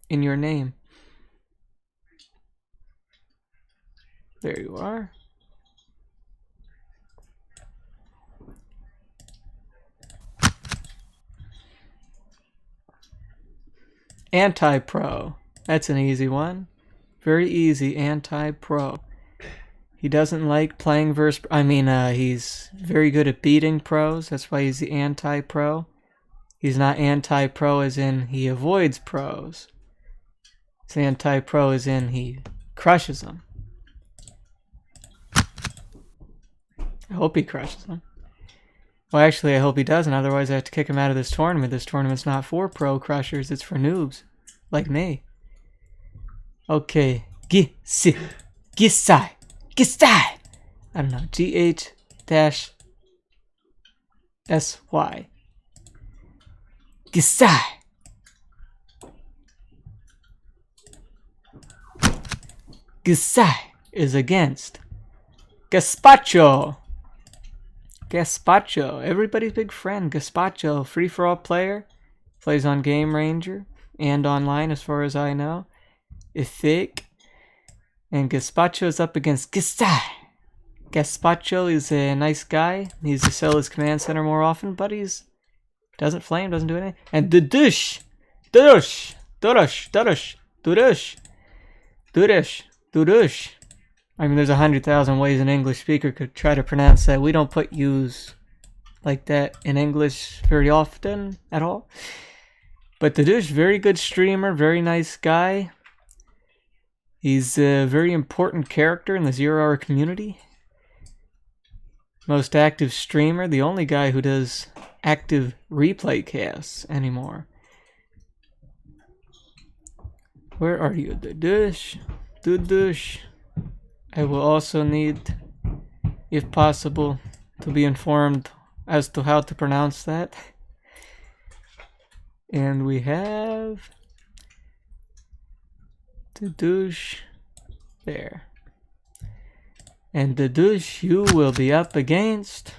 in your name. There you are. Anti-pro. That's an easy one. Very easy, anti-pro. He doesn't like playing versus... he's very good at beating pros. That's why he's the anti-pro. He's not anti-pro as in he avoids pros. He's anti-pro as in he crushes them. I hope he crushes them. Well, actually, I hope he doesn't. Otherwise, I have to kick him out of this tournament. This tournament's not for pro crushers. It's for noobs. Like me. Okay. Gisai. I don't know. GH-SY. Gisai. Gisai is against Gaspacho. Everybody's big friend. Gaspacho, free-for-all player. Plays on Game Ranger and online as far as I know. Ithic. And Gaspacho is up against Gisai. Gaspacho is a nice guy. Needs to sell his command center more often, but he's doesn't flame, doesn't do anything. And Dudush. I mean, there's 100,000 ways an English speaker could try to pronounce that. We don't put U's like that in English very often at all. But Dudush, very good streamer, very nice guy. He's a very important character in the 0 Hour community. Most active streamer, the only guy who does active replay casts anymore. Where are you, Dudush? I will also need, if possible, to be informed as to how to pronounce that. And we have Dudush there. And Dudush, you will be up against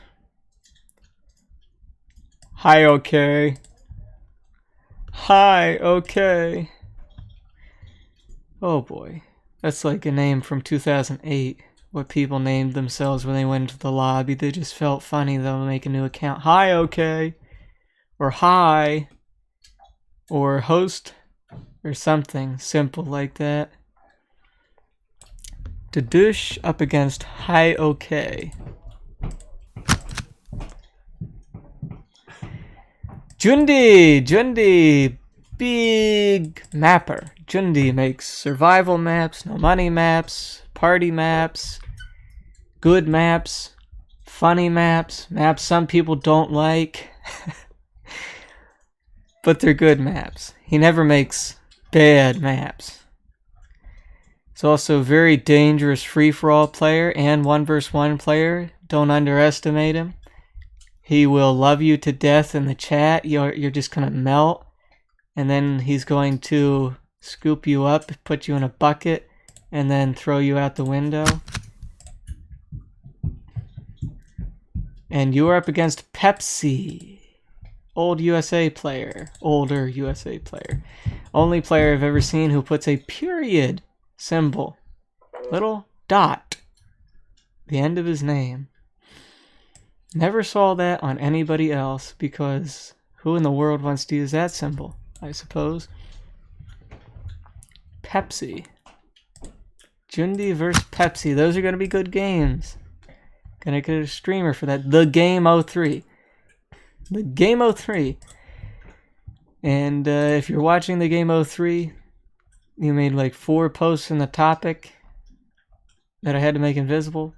Hi, okay. Oh boy. That's like a name from 2008. What people named themselves when they went into the lobby. They just felt funny. They'll make a new account. Hi, okay. Or hi. Or host. Or something simple like that. Dudush up against Hi, okay. Jundi, big mapper. Jundi makes survival maps, no money maps, party maps, good maps, funny maps, maps some people don't like, but they're good maps. He never makes bad maps. He's also a very dangerous free-for-all player and 1v1 player. Don't underestimate him. He will love you to death in the chat. You're just going to melt. And then he's going to scoop you up, put you in a bucket, and then throw you out the window. And you are up against Pepsi. Older USA player. Only player I've ever seen who puts a period symbol, little dot, the end of his name. Never saw that on anybody else, because who in the world wants to use that symbol, I suppose? Pepsi. Jundi versus Pepsi. Those are going to be good games. Gonna get a streamer for that. The Game 03. The Game 03. And if you're watching the Game 03, you made like 4 posts in the topic that I had to make invisible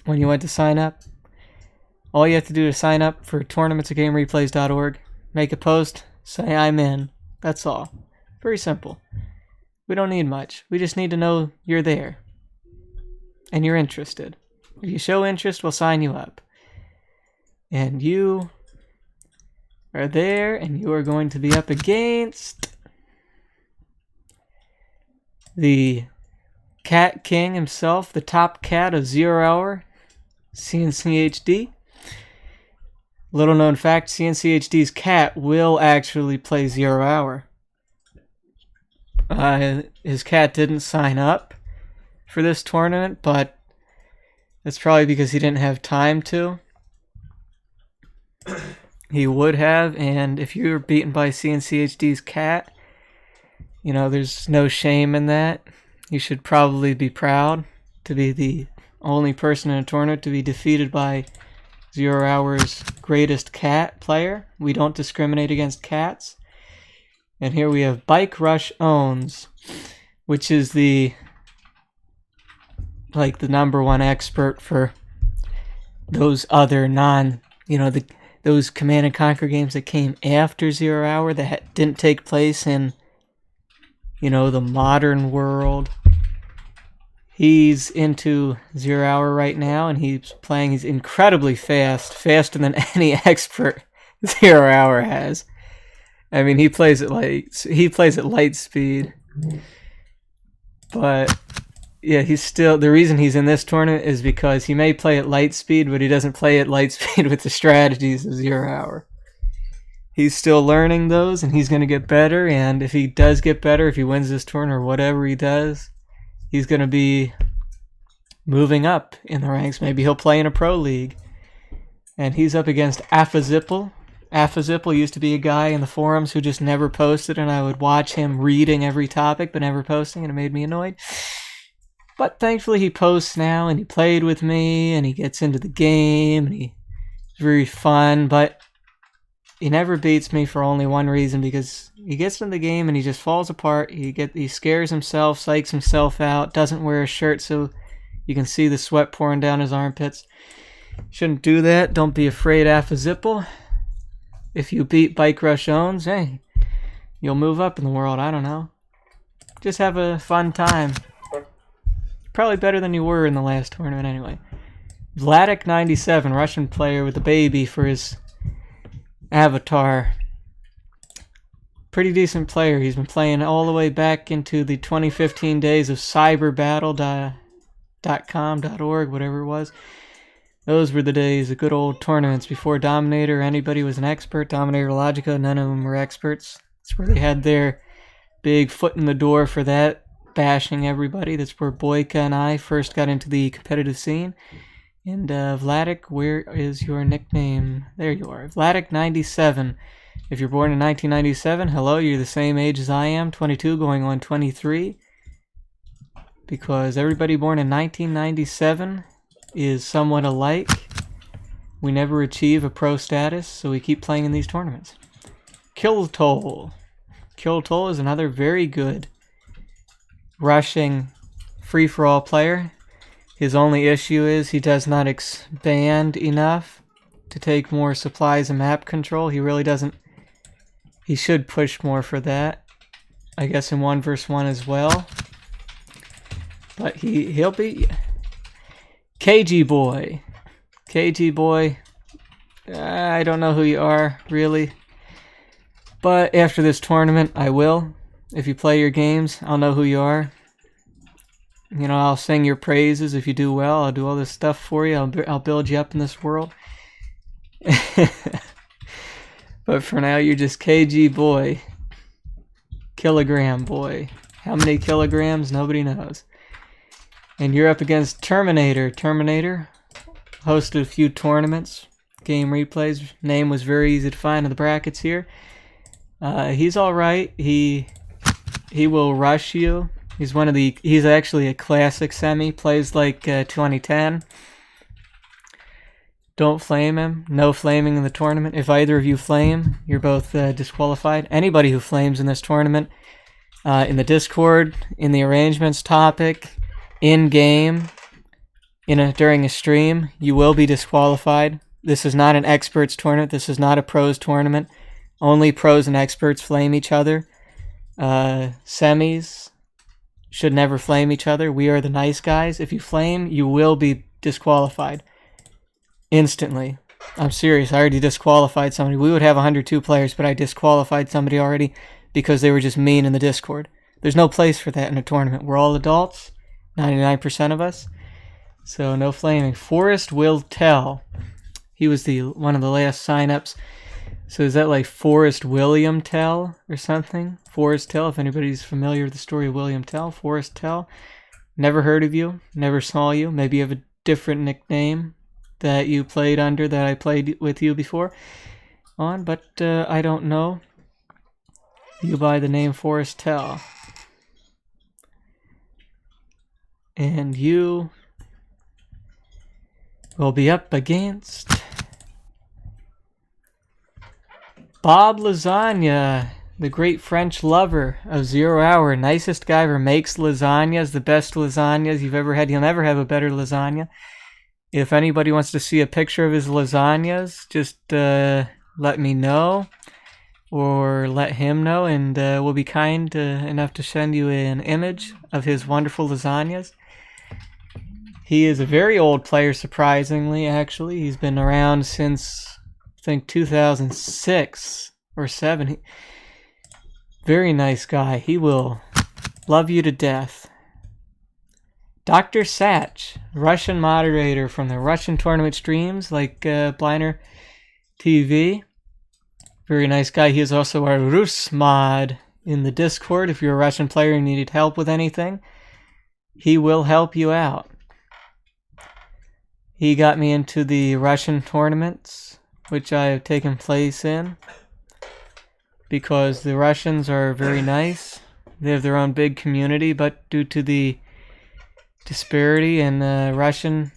when you went to sign up. All you have to do to sign up for tournaments at GameReplays.org, make a post, say I'm in. That's all. Very simple. We don't need much. We just need to know you're there and you're interested. If you show interest, we'll sign you up. And you are there, and you are going to be up against the Cat King himself, the top cat of 0 Hour, CNCHD. Little known fact, CNCHD's cat will actually play 0 Hour. His cat didn't sign up for this tournament, but that's probably because he didn't have time to. He would have, and if you were beaten by CNCHD's cat, you know, there's no shame in that. You should probably be proud to be the only person in a tournament to be defeated by 0 Hour's greatest cat player. We don't discriminate against cats. And here we have Bike Rush Owns, which is the #1 expert for those other those Command and Conquer games that came after 0 Hour that didn't take place in, the modern world. He's into 0 Hour right now, and he's incredibly fast, faster than any expert 0 Hour has. I mean, he plays at light speed. But yeah, the reason he's in this tournament is because he may play at light speed, but he doesn't play at light speed with the strategies of 0 Hour. He's still learning those, and he's going to get better, and if he does get better, if he wins this tournament or whatever he does, he's going to be moving up in the ranks. Maybe he'll play in a pro league. And he's up against Affazipple. Affazipple used to be a guy in the forums who just never posted, and I would watch him reading every topic but never posting, and it made me annoyed. But thankfully he posts now, and he played with me, and he gets into the game, and he's very fun, but he never beats me for only one reason, because he gets into the game and he just falls apart. He scares himself, psychs himself out, doesn't wear a shirt so you can see the sweat pouring down his armpits. Shouldn't do that. Don't be afraid, Affazipple. If you beat Bike Rush Owns, hey, you'll move up in the world. I don't know. Just have a fun time. Probably better than you were in the last tournament anyway. Vladik97, Russian player with a baby for his avatar. Pretty decent player. He's been playing all the way back into the 2015 days of cyberbattle.com.org, whatever it was. Those were the days of good old tournaments before Dominator, anybody was an expert. Dominator, Logica, none of them were experts. That's where they had their big foot in the door for that, bashing everybody. That's where Boyka and I first got into the competitive scene. And Vladik, where is your nickname? There you are. Vladik97. If you're born in 1997, hello, you're the same age as I am, 22 going on 23. Because everybody born in 1997 is somewhat alike. We never achieve a pro status, so we keep playing in these tournaments. Kill Toll. Kill Toll is another very good rushing free-for-all player. His only issue is he does not expand enough to take more supplies and map control. He really doesn't. He should push more for that. I guess in 1 vs 1 as well. But he'll be KG Boy. KG Boy. I don't know who you are, really. But after this tournament, I will. If you play your games, I'll know who you are. You know, I'll sing your praises if you do well. I'll do all this stuff for you. I'll build you up in this world. But for now, you're just KG Boy. Kilogram Boy. How many kilograms? Nobody knows. And you're up against Terminator. Terminator hosted a few tournaments. Game replays. Name was very easy to find in the brackets here. He's alright. He will rush you. He's actually a classic semi. Plays like 2010. Don't flame him. No flaming in the tournament. If either of you flame, you're both disqualified. Anybody who flames in this tournament, in the Discord, in the arrangements topic, in game, during a stream, you will be disqualified. This is not an experts tournament. This is not a pros tournament. Only pros and experts flame each other. Semis should never flame each other. We are the nice guys. If you flame, you will be disqualified. Instantly. I'm serious. I already disqualified somebody. We would have 102 players, but I disqualified somebody already because they were just mean in the Discord. There's no place for that in a tournament. We're all adults. 99% of us. So no flaming. Forrest will tell. He was one of the last signups. So is that like Forrest William Tell or something? Forrest Tell, if anybody's familiar with the story of William Tell. Forrest Tell. Never heard of you. Never saw you. Maybe you have a different nickname that you played under that I played with you before on, but I don't know you by the name Forrest Tell. And you will be up against Bob Lasagna, the great French lover of 0 Hour. Nicest guy ever, makes lasagnas, the best lasagnas you've ever had. You'll never have a better lasagna. If anybody wants to see a picture of his lasagnas, just let me know or let him know, and we'll be kind enough to send you an image of his wonderful lasagnas. He is a very old player, surprisingly, actually. He's been around since, I think, 2006 or 7. Very nice guy. He will love you to death. Dr. Satch, Russian moderator from the Russian tournament streams, like Bliner TV. Very nice guy. He is also our Rus mod in the Discord. If you're a Russian player and needed help with anything, he will help you out. He got me into the Russian tournaments, which I have taken place in, because the Russians are very nice. They have their own big community, but due to the disparity in Russian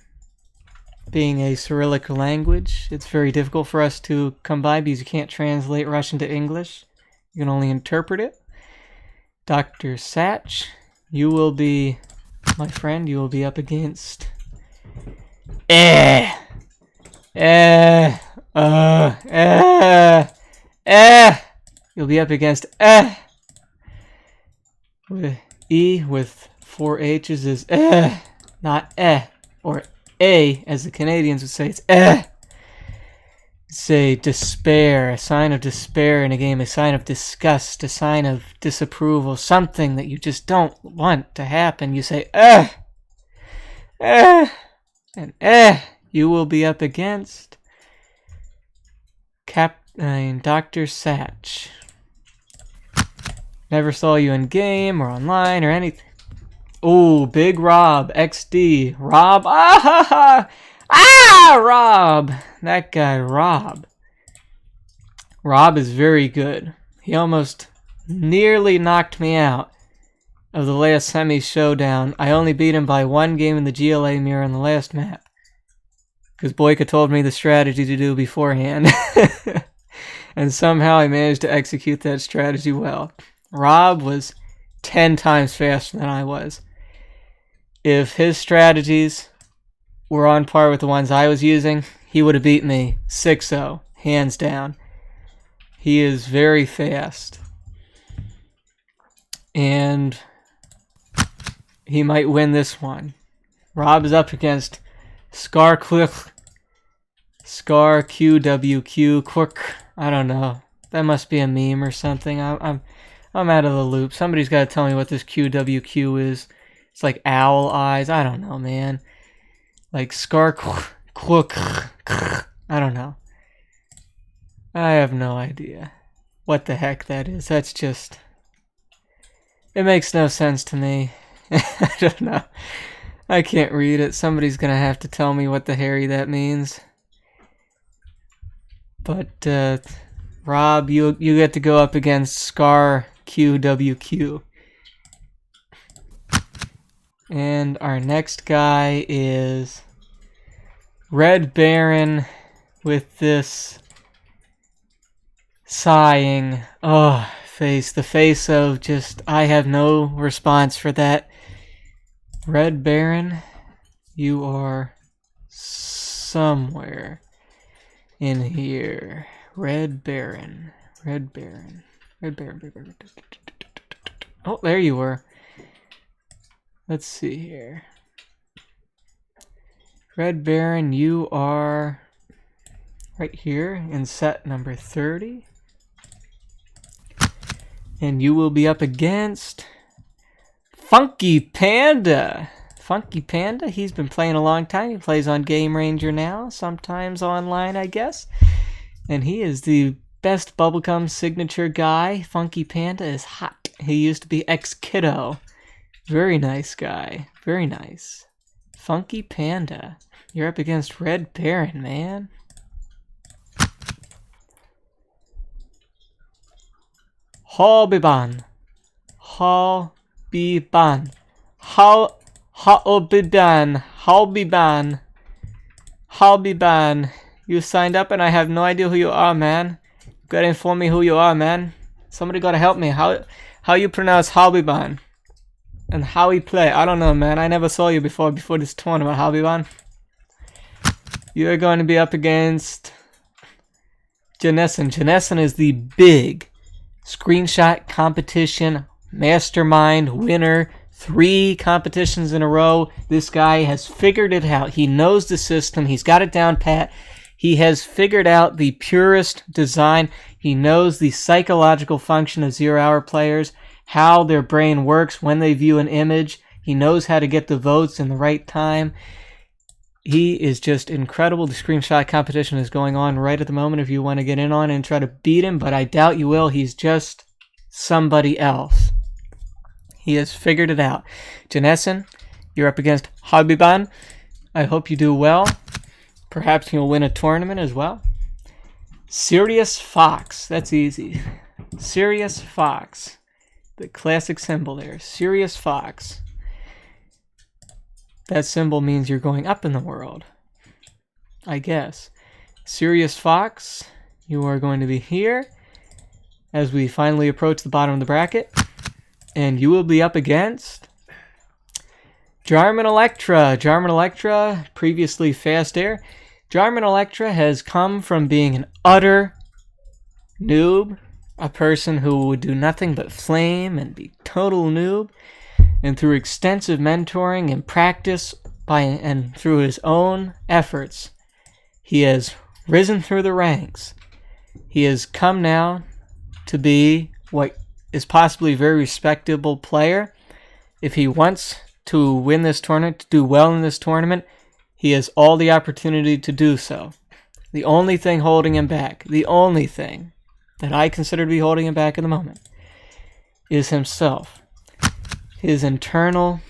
being a Cyrillic language, it's very difficult for us to come by because you can't translate Russian to English. You can only interpret it. Dr. Satch, you will be, my friend, you will be up against you'll be up against with E with 4 H's is not or A, as the Canadians would say. It's It's a despair, a sign of despair in a game, a sign of disgust, a sign of disapproval, something that you just don't want to happen. You say, and you will be up against Dr. Satch. Never saw you in game or online or anything. Ooh, Big Rob, XD. Rob, Rob. That guy, Rob. Rob is very good. He almost nearly knocked me out of the last semi-showdown. I only beat him by 1 game in the GLA mirror on the last map, because Boyka told me the strategy to do beforehand. And somehow I managed to execute that strategy well. Rob was 10 times faster than I was. If his strategies were on par with the ones I was using, he would have beat me 6-0, hands down. He is very fast. And he might win this one. Rob is up against Scar QWQ Quick. I don't know. That must be a meme or something. I'm out of the loop. Somebody's got to tell me what this QWQ is. It's like owl eyes. I don't know, man. Like Scar Quick. I don't know. I have no idea what the heck that is. That's just... It makes no sense to me. I don't know. I can't read it. Somebody's gonna have to tell me what the hairy that means. But Rob, you get to go up against Scar QWQ. And our next guy is Red Baron with this sighing face. The face of just, I have no response for that. Red Baron, you are somewhere in here. Red Baron. Oh, there you were. Let's see here. Red Baron, you are right here in set number 30. And you will be up against Funky Panda. Funky Panda, he's been playing a long time. He plays on Game Ranger now, sometimes online, I guess. And he is the best Bubblegum signature guy. Funky Panda is hot. He used to be ex-Kiddo. Very nice guy. Very nice. Funky Panda, you're up against Red Baron, man. Halbiban. Halbiban. You signed up and I have no idea who you are, man. You gotta inform me who you are, man. Somebody gotta help me. How you pronounce Halbiban? And how he play? I don't know, man. I never saw you before this tournament, Halbiban. You're going to be up against Janessen. Janessen is the big screenshot competition mastermind winner. 3 competitions in a row. This guy has figured it out. He knows the system. He's got it down pat. He has figured out the purest design. He knows the psychological function of 0-hour players, how their brain works when they view an image. He knows how to get the votes in the right time. He is just incredible. The screenshot competition is going on right at the moment if you want to get in on it and try to beat him, but I doubt you will. He's just somebody else. He has figured it out. Janessen, you're up against Habiban. I hope you do well. Perhaps you'll win a tournament as well. Sirius Fox. That's easy. Sirius Fox. The classic symbol there. Sirius Fox. That symbol means you're going up in the world, I guess. Sirius Fox, you are going to be here as we finally approach the bottom of the bracket. And you will be up against Jarman Electra. Jarman Electra, previously Fast Air. Jarman Electra has come from being an utter noob, a person who would do nothing but flame and be total noob, and through extensive mentoring and practice and through his own efforts, he has risen through the ranks. He has come now to be what is possibly a very respectable player. If he wants to win this tournament, to do well in this tournament, he has all the opportunity to do so. The only thing holding him back, the only thing that I consider to be holding him back at the moment, is himself. His internal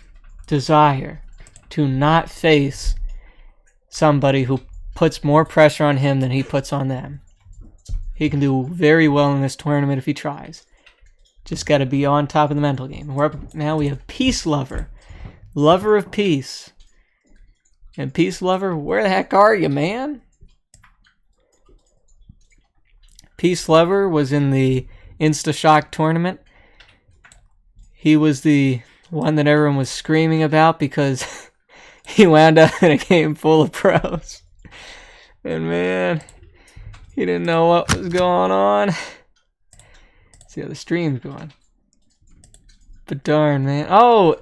desire to not face somebody who puts more pressure on him than he puts on them. He can do very well in this tournament if he tries. Just got to be on top of the mental game. We're up, now we have Peace Lover. Lover of Peace. And Peace Lover, where the heck are you, man? Peace Lover was in the Insta-Shock tournament. He was the one that everyone was screaming about because he wound up in a game full of pros. And man, he didn't know what was going on. See how the stream's going. But darn, man. Oh,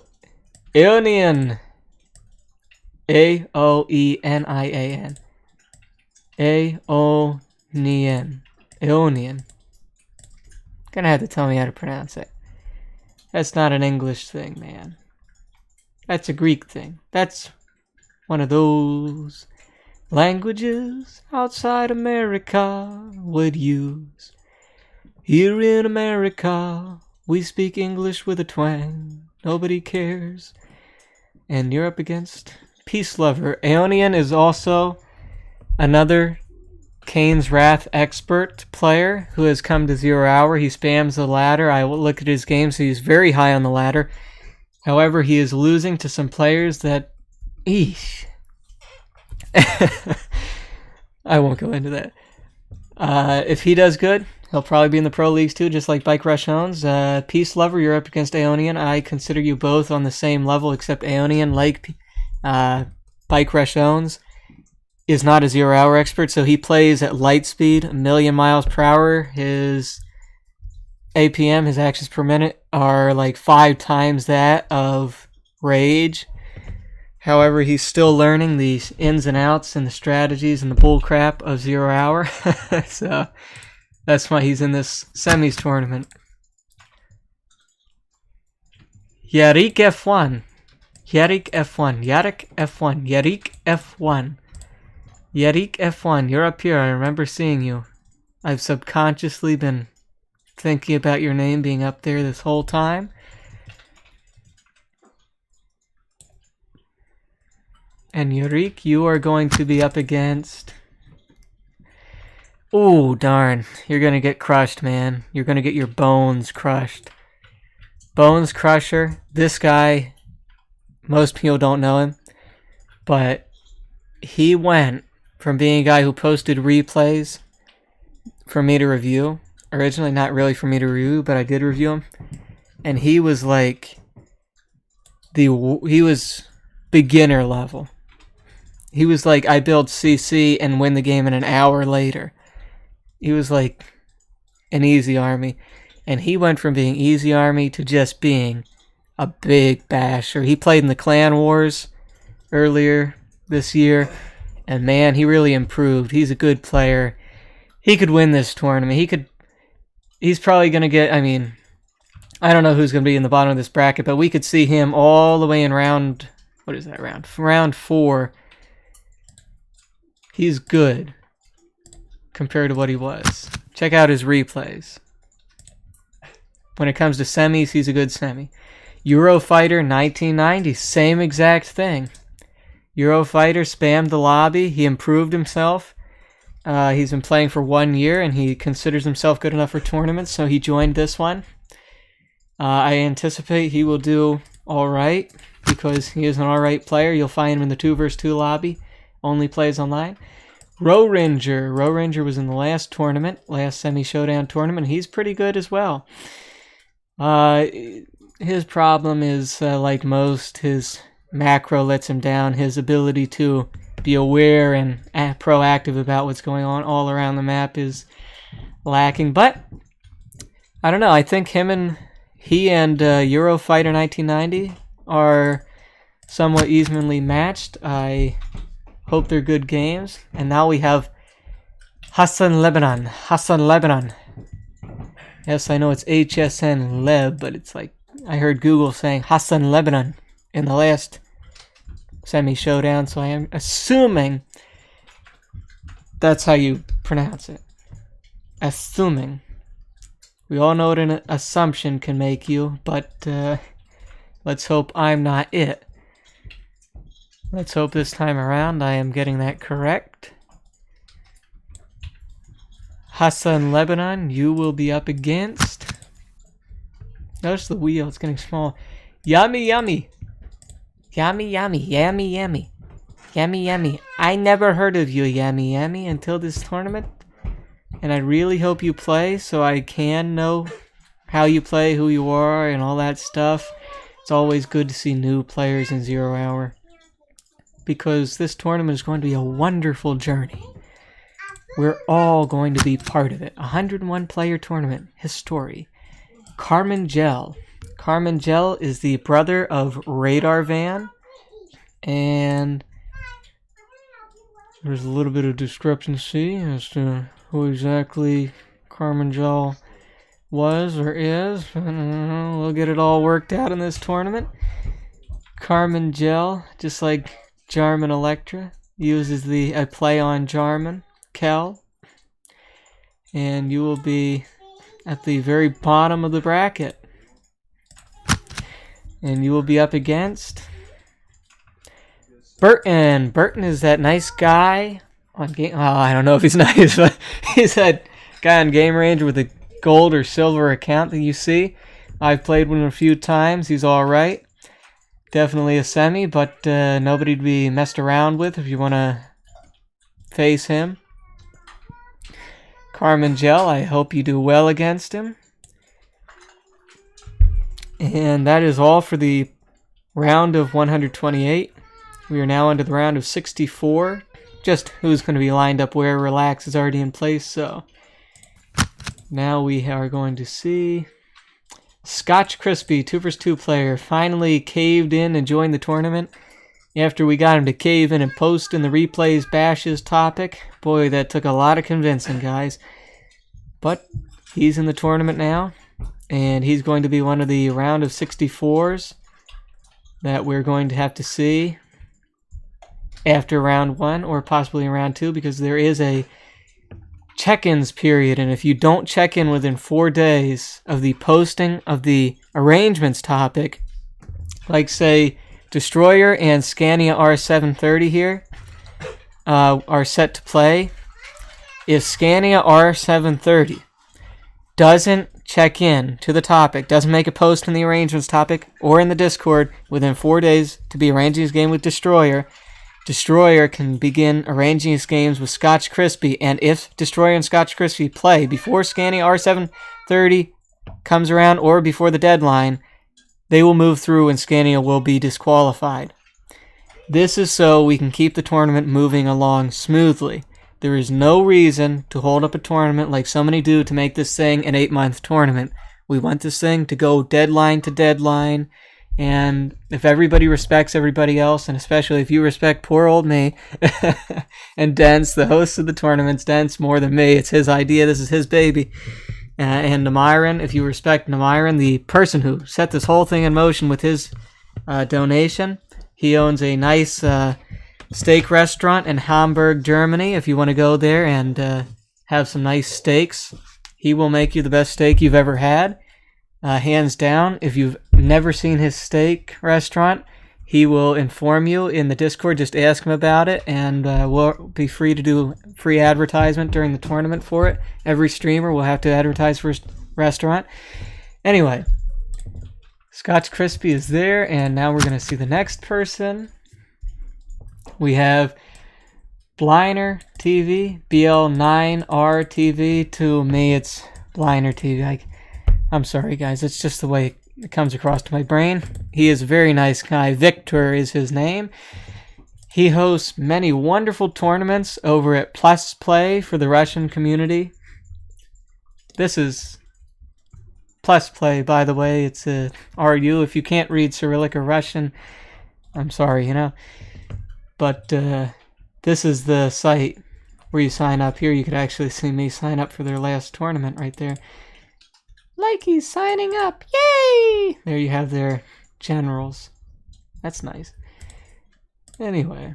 Aeonian. Aoenian. Aeonian. Aeonian. Gonna have to tell me how to pronounce it. That's not an English thing, man. That's a Greek thing. That's one of those languages outside America would use. Here in America, we speak English with a twang. Nobody cares. And you're up against Peace Lover. Aeonian is also another Kane's Wrath expert player who has come to 0 hour. He spams the ladder. I will look at his game, so he's very high on the ladder. However, he is losing to some players that... Eesh. I won't go into that. If he does good, he'll probably be in the pro leagues too, just like Bike Rush owns. Peace Lover, you're up against Aeonian. I consider you both on the same level, except Aeonian, like Bike Rush owns, is not a 0 hour expert, so he plays at light speed, 1,000,000 miles per hour. His APM, his actions per minute, are like 5 times that of Rage. However, he's still learning the ins and outs and the strategies and the bull crap of 0 hour. So that's why he's in this semis tournament. Yarik F1. Yarik F1. Yarik F1. Yarik F1. Yarik F1. You're up here. I remember seeing you. I've subconsciously been thinking about your name being up there this whole time. And Yurik, you are going to be up against... Ooh, darn. You're going to get crushed, man. You're going to get your bones crushed. Bones Crusher. This guy, most people don't know him, but he went from being a guy who posted replays for me to review. Originally, not really for me to review, but I did review him. And he was like... he was beginner level. He was like, I build CC and win the game in an hour later. He was like an easy army. And he went from being easy army to just being a big basher. He played in the Clan Wars earlier this year. And man, he really improved. He's a good player. He could win this tournament. He's probably going to get, I mean, I don't know who's going to be in the bottom of this bracket, but we could see him all the way in round, what is that round? Round 4. He's good compared to what he was. Check out his replays. When it comes to semis, he's a good semi. Eurofighter 1990, same exact thing. Eurofighter spammed the lobby. He improved himself. He's been playing for 1 year, and he considers himself good enough for tournaments, so he joined this one. I anticipate he will do all right, because he is an all right player. You'll find him in the 2 vs 2 lobby. Only plays online. Row Ranger was in the last tournament, last semi-showdown tournament. He's pretty good as well. His problem is, like most, his macro lets him down. His ability to be aware and proactive about what's going on all around the map is lacking. But, I don't know. I think he and Eurofighter 1990 are somewhat evenly matched. I hope they're good games. And now we have Hassan Lebanon. Yes, I know it's HSN Leb, but it's like, I heard Google saying Hassan Lebanon in the last semi-showdown, so I am assuming that's how you pronounce it. Assuming. We all know what an assumption can make you, but let's hope I'm not it. Let's hope this time around I am getting that correct. Hassan Lebanon, you will be up against... Notice the wheel, it's getting small. Yummy. Yummy. I never heard of you, Yummy, until this tournament. And I really hope you play so I can know how you play, who you are, and all that stuff. It's always good to see new players in 0 Hour, because this tournament is going to be a wonderful journey. We're all going to be part of it. 101 player tournament, history. Carmen Gel. Carmen Gel is the brother of Radar Van, and there's a little bit of discrepancy as to who exactly Carmen Gel was or is. We'll get it all worked out in this tournament. Carmen Gel, just like Jarman Electra, uses a play on Jarman, Kel. And you will be at the very bottom of the bracket. And you will be up against Burton. Burton is that nice guy on game. Oh, I don't know if he's nice, but he's that guy on Game Ranger with a gold or silver account that you see. I've played with him a few times. He's all right. Definitely a semi, but nobody to be messed around with if you want to face him. Carmen Gel, I hope you do well against him. And that is all for the round of 128. We are now into the round of 64. Just who's going to be lined up where. Relax is already in place, so now we are going to see Scotch Crispy, 2 vs 2 player, finally caved in and joined the tournament after we got him to cave in and post in the replays bashes topic. Boy, that took a lot of convincing, guys. But he's in the tournament now, and he's going to be one of the round of 64s that we're going to have to see after round 1 or possibly in round 2, because there is a check-ins period, and if you don't check in within 4 days of the posting of the arrangements topic, like say Destroyer and Scania R730 here are set to play. If Scania R730 doesn't check in to the topic, doesn't make a post in the arrangements topic or in the Discord within 4 days to be arranging his game with Destroyer, Destroyer can begin arranging his games with Scotch Crispy, and if Destroyer and Scotch Crispy play before Scania R730 comes around or before the deadline, they will move through and Scania will be disqualified. This is so we can keep the tournament moving along smoothly. There is no reason to hold up a tournament like so many do to make this thing an 8-month tournament. We want this thing to go deadline to deadline. And if everybody respects everybody else, and especially if you respect poor old me and Dents, the host of the tournaments, Dents more than me, it's his idea, this is his baby. And Namiran, if you respect Namiran, the person who set this whole thing in motion with his donation, he owns a nice steak restaurant in Hamburg, Germany. If you want to go there and have some nice steaks, he will make you the best steak you've ever had. Hands down, if you've never seen his steak restaurant, he will inform you in the Discord. Just ask him about it, and we'll be free to do free advertisement during the tournament for it. Every streamer will have to advertise for his restaurant. Anyway, Scotch Crispy is there, and now we're going to see the next person. We have Bliner TV, BL9R TV. To me, it's Bliner TV. I'm sorry, guys. It's just the way it comes across to my brain. He is a very nice guy. Victor is his name. He hosts many wonderful tournaments over at Plus Play for the Russian community. This is Plus Play, by the way. It's a RU. If you can't read Cyrillic or Russian, I'm sorry, But this is the site where you sign up. Here you could actually see me sign up for their last tournament right there. Like he's signing up. Yay! There you have their generals. That's nice. Anyway.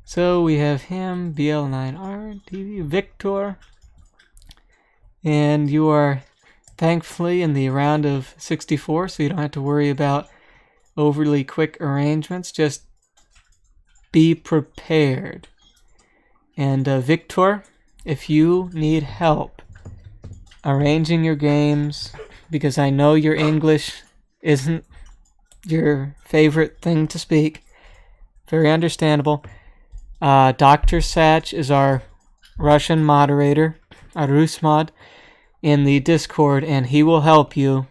So we have him, BL9R, TV, Victor. And you are thankfully in the round of 64, so you don't have to worry about overly quick arrangements. Just be prepared. And Victor, if you need help arranging your games, because I know your English isn't your favorite thing to speak, very understandable. Dr. Satch is our Russian moderator, Rusmod, in the Discord, and he will help you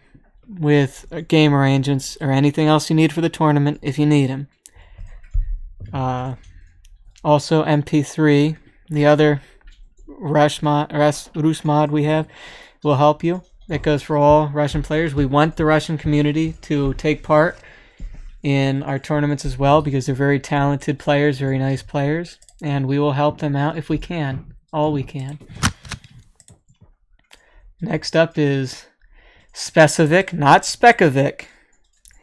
with game arrangements or anything else you need for the tournament if you need him. Also, MP3, the other Rusmod we have, will help you. That goes for all Russian players. We want the Russian community to take part in our tournaments as well because they're very talented players, very nice players, and we will help them out if we can, all we can. Next up is Specific, not Spekovic.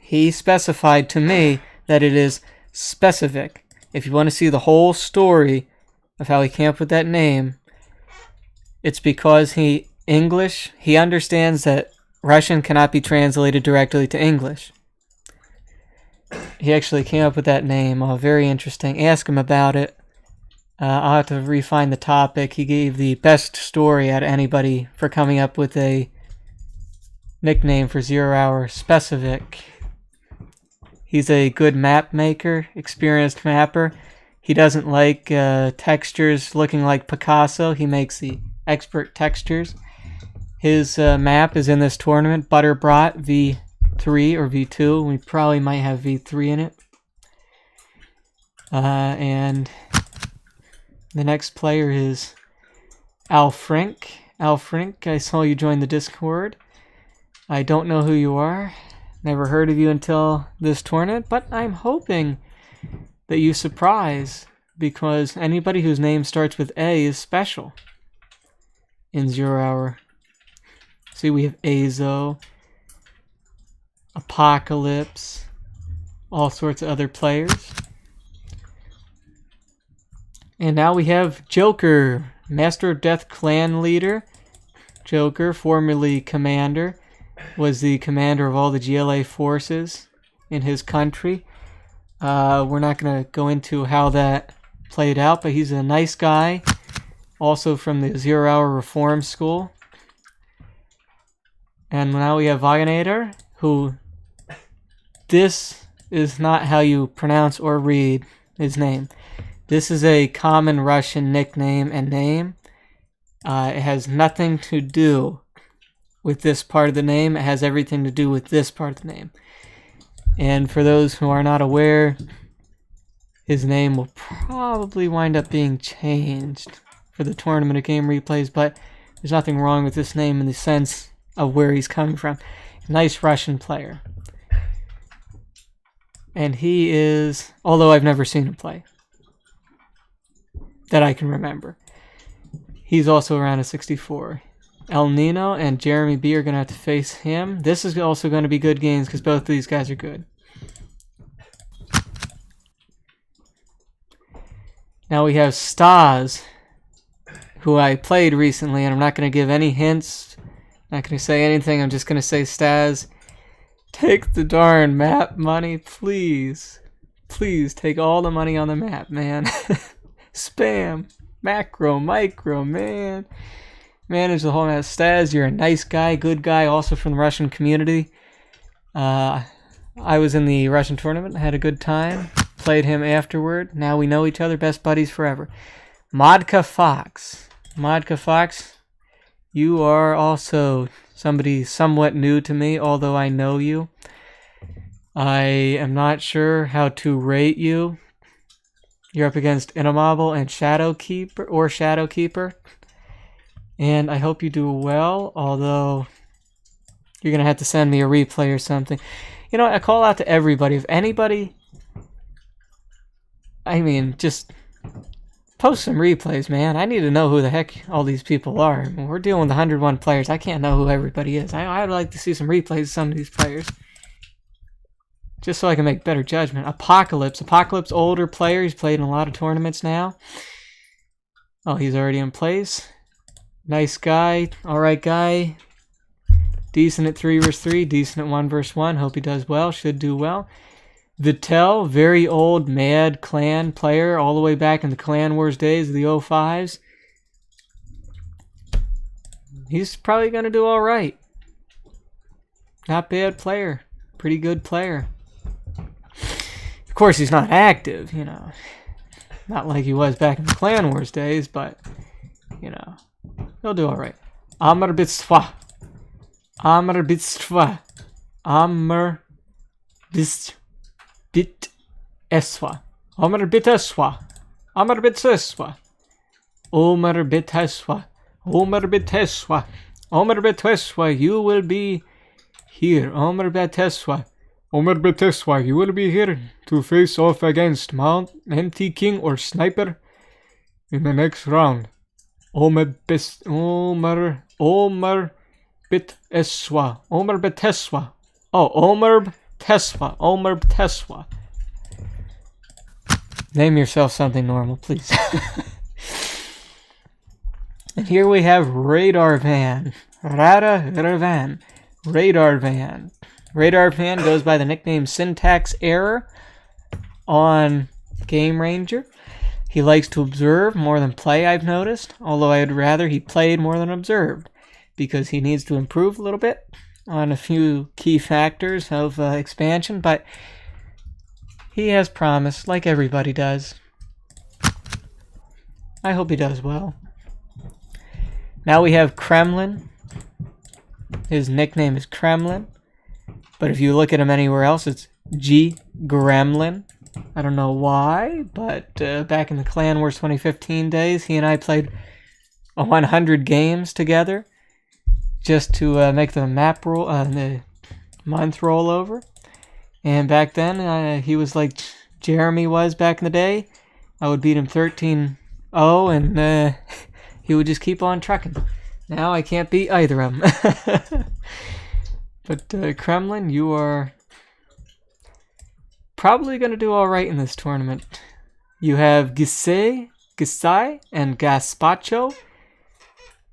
He specified to me that it is Specific. If you want to see the whole story of how he came up with that name, it's because he understands that Russian cannot be translated directly to English. He actually came up with that name. Very interesting. Ask him about it. I'll have to refine the topic. He gave the best story out of anybody for coming up with a nickname for 0 Hour, Specific. He's a good map maker, experienced mapper. He doesn't like textures looking like Picasso. He makes the expert textures. His map is in this tournament, Butterbrat V3 or V2. We probably might have V3 in it. And the next player is Al Frink. Al Frink, I saw you join the Discord. I don't know who you are. Never heard of you until this tournament, but I'm hoping that you surprise because anybody whose name starts with A is special in 0 Hour. See, we have Azo, Apocalypse, all sorts of other players. And now we have Joker, Master of Death clan leader. Joker, formerly commander, was the commander of all the GLA forces in his country. We're not going to go into how that played out, but he's a nice guy, also from the 0 Hour Reform School. And now we have Wagner, who this is not how you pronounce or read his name. This is a common Russian nickname and name. It has nothing to do with this part of the name. It has everything to do with this part of the name. And for those who are not aware, his name will probably wind up being changed for the tournament of game replays, but there's nothing wrong with this name in the sense of where he's coming from. Nice Russian player. And he is, although I've never seen him play, that I can remember. He's also around a 64. El Nino and Jeremy B are going to have to face him. This is also going to be good games because both of these guys are good. Now we have Stas, who I played recently, and I'm not going to give any hints. Not going to say anything. I'm just going to say, Stas, take the darn map money, please. Please take all the money on the map, man. Spam, macro, micro, man. Manage the whole map. Stas, you're a nice guy, good guy, also from the Russian community. I was in the Russian tournament, had a good time. Played him afterward. Now we know each other, best buddies forever. Modka Fox. Modka Fox, you are also somebody somewhat new to me, although I know you. I am not sure how to rate you. You're up against Inamable and Shadowkeeper. And I hope you do well, although you're going to have to send me a replay or something. You know, I call out to everybody. If anybody, just post some replays, man. I need to know who the heck all these people are. I mean, we're dealing with 101 players. I can't know who everybody is. I'd like to see some replays of some of these players, just so I can make better judgment. Apocalypse, older player. He's played in a lot of tournaments now. Oh, he's already in place. Nice guy, alright guy. Decent at 3 vs 3, decent at 1 vs 1. Hope he does well, should do well. Vitel, very old mad clan player, all the way back in the Clan Wars days of the 05s. He's probably going to do alright. Not bad player. Pretty good player. Of course, he's not active, you know. Not like he was back in the Clan Wars days, but you know, he'll do alright. Amrbitswa. Amrbitswa. Amrbitswa. Amrbitswa. Amrbitswa. Omarbiteswa. Omarbiteswa. Omarbiteswa. You will be here. Omarbiteswa. Omarbiteswa. You will be here to face off against Mount Empty King or Sniper in the next round. Omarbiteswa. Omarbiteswa. Oh, Omarbiteswa. Omarbiteswa. Name yourself something normal, please. And here we have Radar Van. Radar Van. Radar Van. Radar Van goes by the nickname Syntax Error on Game Ranger. He likes to observe more than play, I've noticed. Although I'd rather he played more than observed, because he needs to improve a little bit on a few key factors of expansion. But he has promise, like everybody does. I hope he does well. Now we have Kremlin. His nickname is Kremlin. But if you look at him anywhere else, it's G. Gremlin. I don't know why, but back in the Clan Wars 2015 days, he and I played 100 games together just to make the map roll, the month roll over. And back then, he was like Jeremy was back in the day. I would beat him 13-0, and he would just keep on trucking. Now I can't beat either of them. But Kremlin, you are probably going to do all right in this tournament. You have Gisai, and Gaspacho,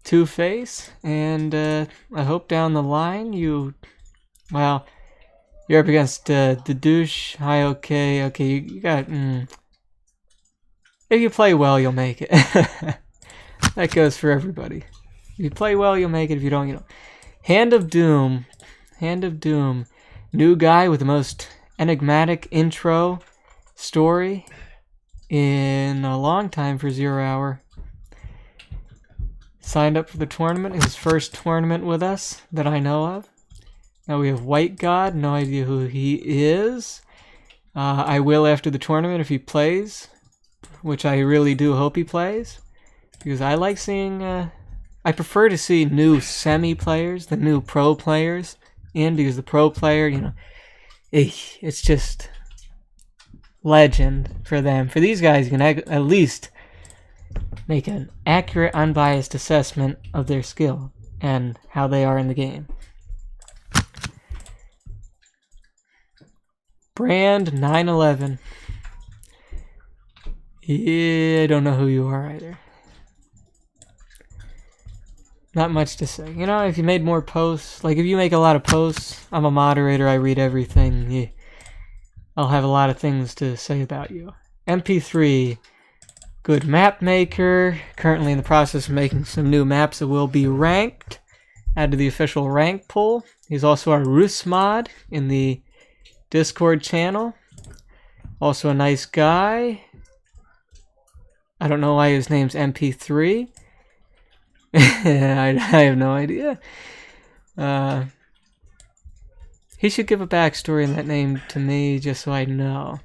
Two-Face, and I hope down the line you're up against the douche. Hi, okay, you got. If you play well, you'll make it. That goes for everybody. If you play well, you'll make it. If you don't, you don't. Hand of Doom. New guy with the most enigmatic intro story in a long time for 0 Hour. Signed up for the tournament. His first tournament with us that I know of. Now we have White God. No idea who he is. I will after the tournament if he plays, which I really do hope he plays, because I like seeing. I prefer to see new semi players than new pro players in, because the pro player, you know, it's just legend for them. For these guys, you can at least make an accurate, unbiased assessment of their skill and how they are in the game. Brand 911. Yeah, I don't know who you are either. Not much to say. You know, if you made more posts, like if you make a lot of posts, I'm a moderator, I read everything. Yeah, I'll have a lot of things to say about you. MP3, good map maker. Currently in the process of making some new maps that will be ranked. Add to the official rank pool. He's also our Rus mod in the Discord channel. Also a nice guy. I don't know why his name's MP3. I have no idea. He should give a backstory in that name to me just so I know.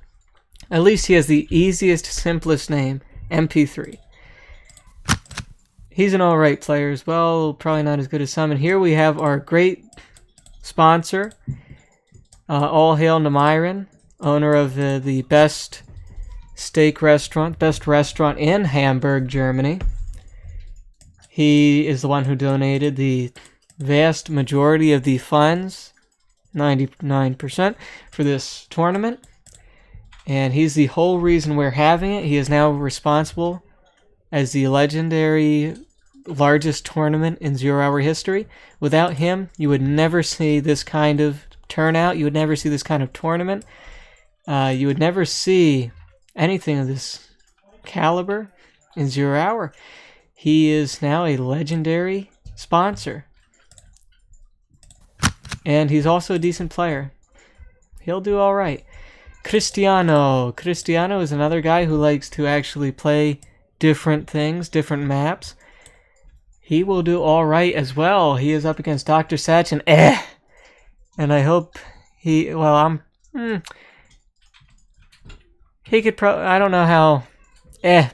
At least he has the easiest, simplest name, MP3. He's an alright player as well, probably not as good as some. And here we have our great sponsor, All Hail Namiran, owner of the best steak restaurant, best restaurant in Hamburg, Germany. He is the one who donated the vast majority of the funds, 99%, for this tournament. And he's the whole reason we're having it. He is now responsible as the legendary largest tournament in 0 Hour history. Without him, you would never see this kind of turnout. You would never see this kind of tournament. You would never see anything of this caliber in 0 Hour. He is now a legendary sponsor. And he's also a decent player. He'll do all right. Cristiano. Cristiano is another guy who likes to actually play different things, different maps. he will do all right as well. He is up against Dr. Satch and and I hope he, well, he could I don't know how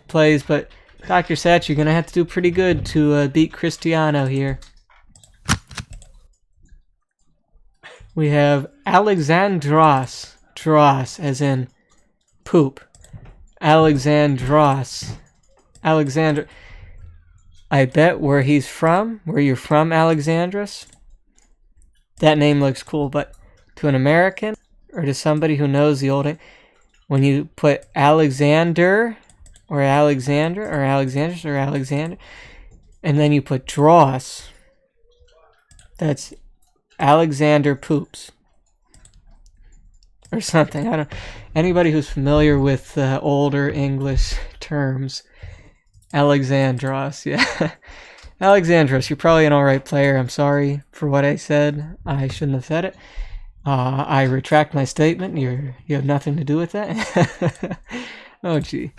plays, but Dr. Satch, you're going to have to do pretty good to beat Cristiano here. We have Alexandros, Dross, as in poop. Alexandros. Alexander. I bet where he's from, where you're from, Alexandros, that name looks cool, but to an American or to somebody who knows the old, when you put Alexander or Alexander or Alexandros or Alexander, and then you put Dross, that's Alexander Poops or something. I don't. Anybody who's familiar with older English terms, Alexandros, yeah. Alexandros, you're probably an alright player. I'm sorry for what I said. I shouldn't have said it. I retract my statement. You have nothing to do with that. Oh, gee.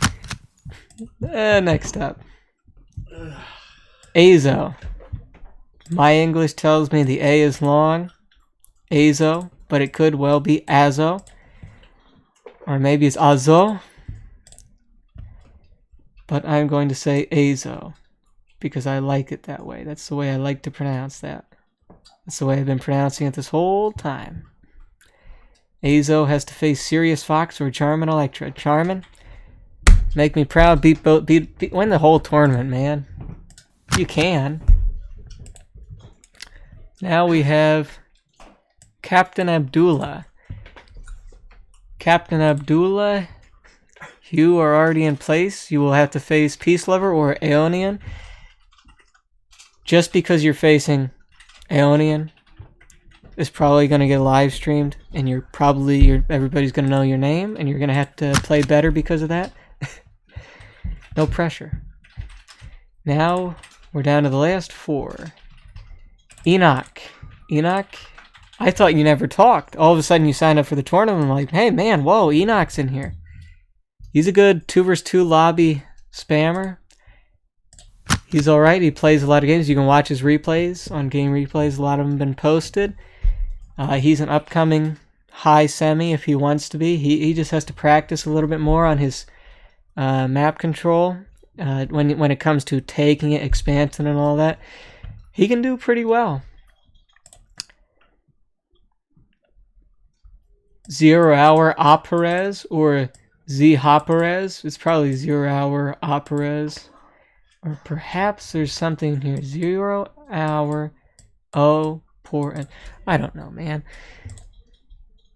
Next up. Azo. My English tells me the A is long. Azo. But it could well be Azo. Or maybe it's Azo. But I'm going to say Azo. Because I like it that way. That's the way I like to pronounce that. That's the way I've been pronouncing it this whole time. Azo has to face Sirius Fox or Charmin Electra. Charmin, make me proud. Win the whole tournament, man. You can. Now we have Captain Abdullah. Captain Abdullah, you are already in place. You will have to face Peace Lover or Aeonian. Just because you're facing Aeonian is probably going to get live streamed, and everybody's going to know your name, and you're going to have to play better because of that. No pressure. Now we're down to the last four. Enoch. Enoch, I thought you never talked. All of a sudden you signed up for the tournament. I'm like, hey man, whoa, Enoch's in here. He's a good 2 vs 2 lobby spammer. He's alright. He plays a lot of games. You can watch his replays on Game Replays. A lot of them have been posted. He's an upcoming high semi if he wants to be. He just has to practice a little bit more on his map control. When it comes to taking it, expansion and all that, he can do pretty well. 0 Hour Operez or Z Hopperez. It's probably 0 Hour Operez. Or perhaps there's something here. 0 Hour O Poor. I don't know, man.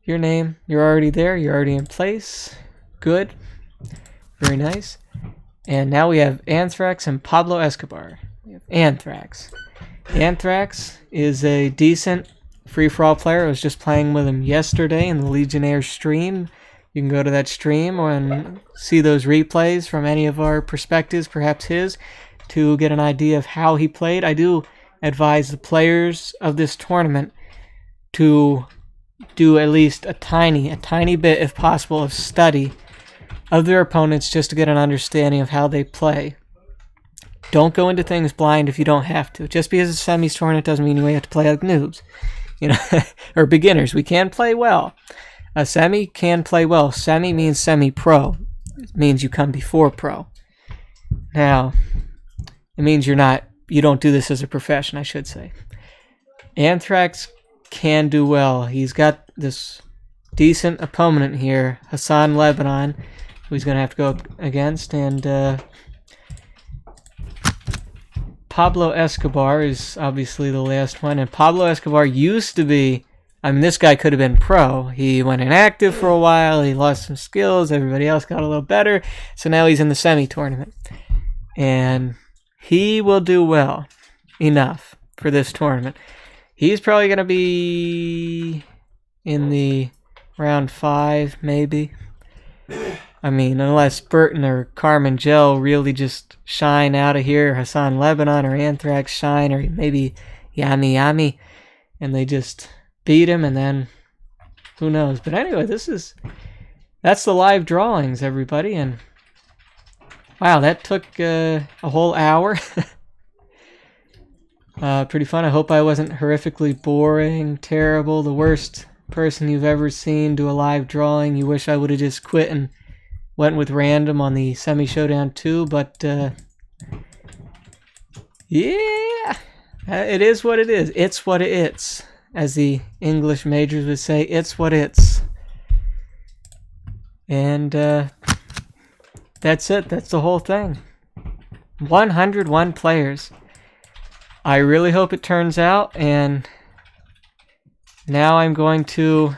Your name, you're already there. You're already in place. Good. Very nice. And now we have Anthrax and Pablo Escobar. We have Anthrax. Anthrax is a decent free-for-all player. I was just playing with him yesterday in the Legionnaire stream. You can go to that stream and see those replays from any of our perspectives, perhaps his, to get an idea of how he played. I do advise the players of this tournament to do at least a tiny bit, if possible, of study of their opponents just to get an understanding of how they play. Don't go into things blind if you don't have to. Just because it's a semis tournament doesn't mean you have to play like noobs, or beginners. We can play well. A semi can play well. Semi means semi-pro. It means you come before pro. Now, it means you don't do this as a profession, I should say. Anthrax can do well. He's got this decent opponent here, Hassan Lebanon, who he's going to have to go up against, and Pablo Escobar is obviously the last one, and Pablo Escobar used to be, this guy could have been pro. He went inactive for a while, he lost some skills, everybody else got a little better, so now he's in the semi-tournament. And he will do well enough for this tournament. He's probably going to be in the round 5, maybe. Unless Burton or Carmen Gel really just shine out of here, Hassan Lebanon or Anthrax shine, or maybe Yami, and they just beat him, and then who knows. But anyway, that's the live drawings, everybody, and wow, that took a whole hour. Pretty fun. I hope I wasn't horrifically boring, terrible, the worst person you've ever seen do a live drawing. You wish I would have just quit and went with random on the Showdown 2, but yeah, it is what it is. It's what it's, as the English majors would say. It's what it's. And that's it. That's the whole thing. 101 players. I really hope it turns out, and now I'm going to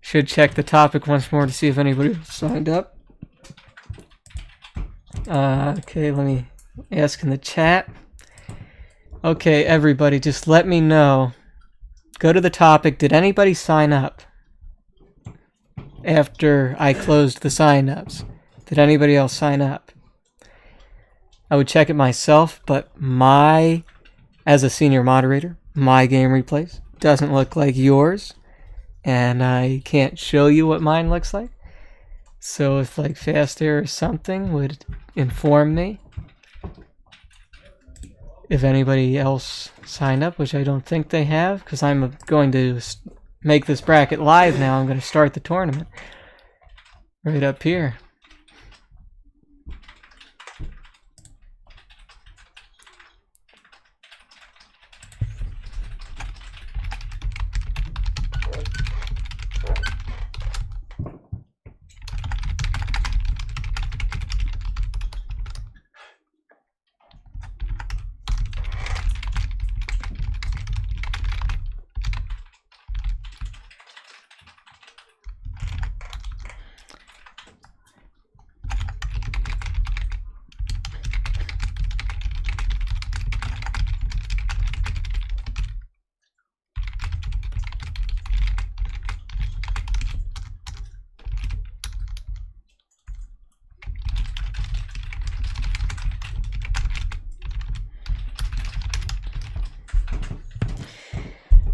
should check the topic once more to see if anybody signed up. Okay, let me ask in the chat. Okay, everybody, just let me know. Go to the topic. Did anybody sign up after I closed the sign-ups? Did anybody else sign up? I would check it myself, but as a senior moderator, my game replays doesn't look like yours, and I can't show you what mine looks like. So if like Faster or something would inform me if anybody else signed up, which I don't think they have, because I'm going to make this bracket live now. I'm going to start the tournament right up here.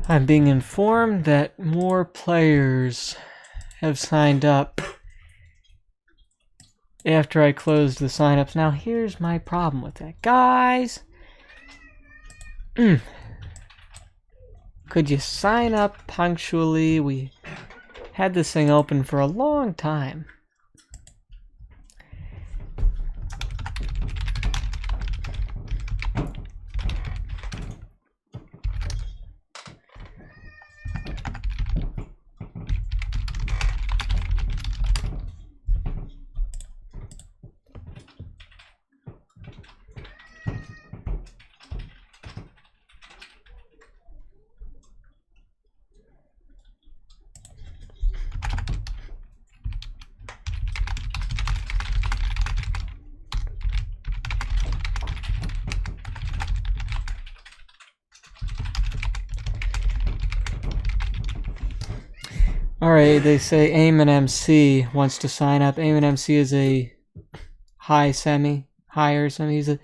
I'm being informed that more players have signed up after I closed the signups. Now, here's my problem with that. Guys, could you sign up punctually? We had this thing open for a long time. Alright, they say Eamon MC wants to sign up. Eamon MC is a higher semi. He's a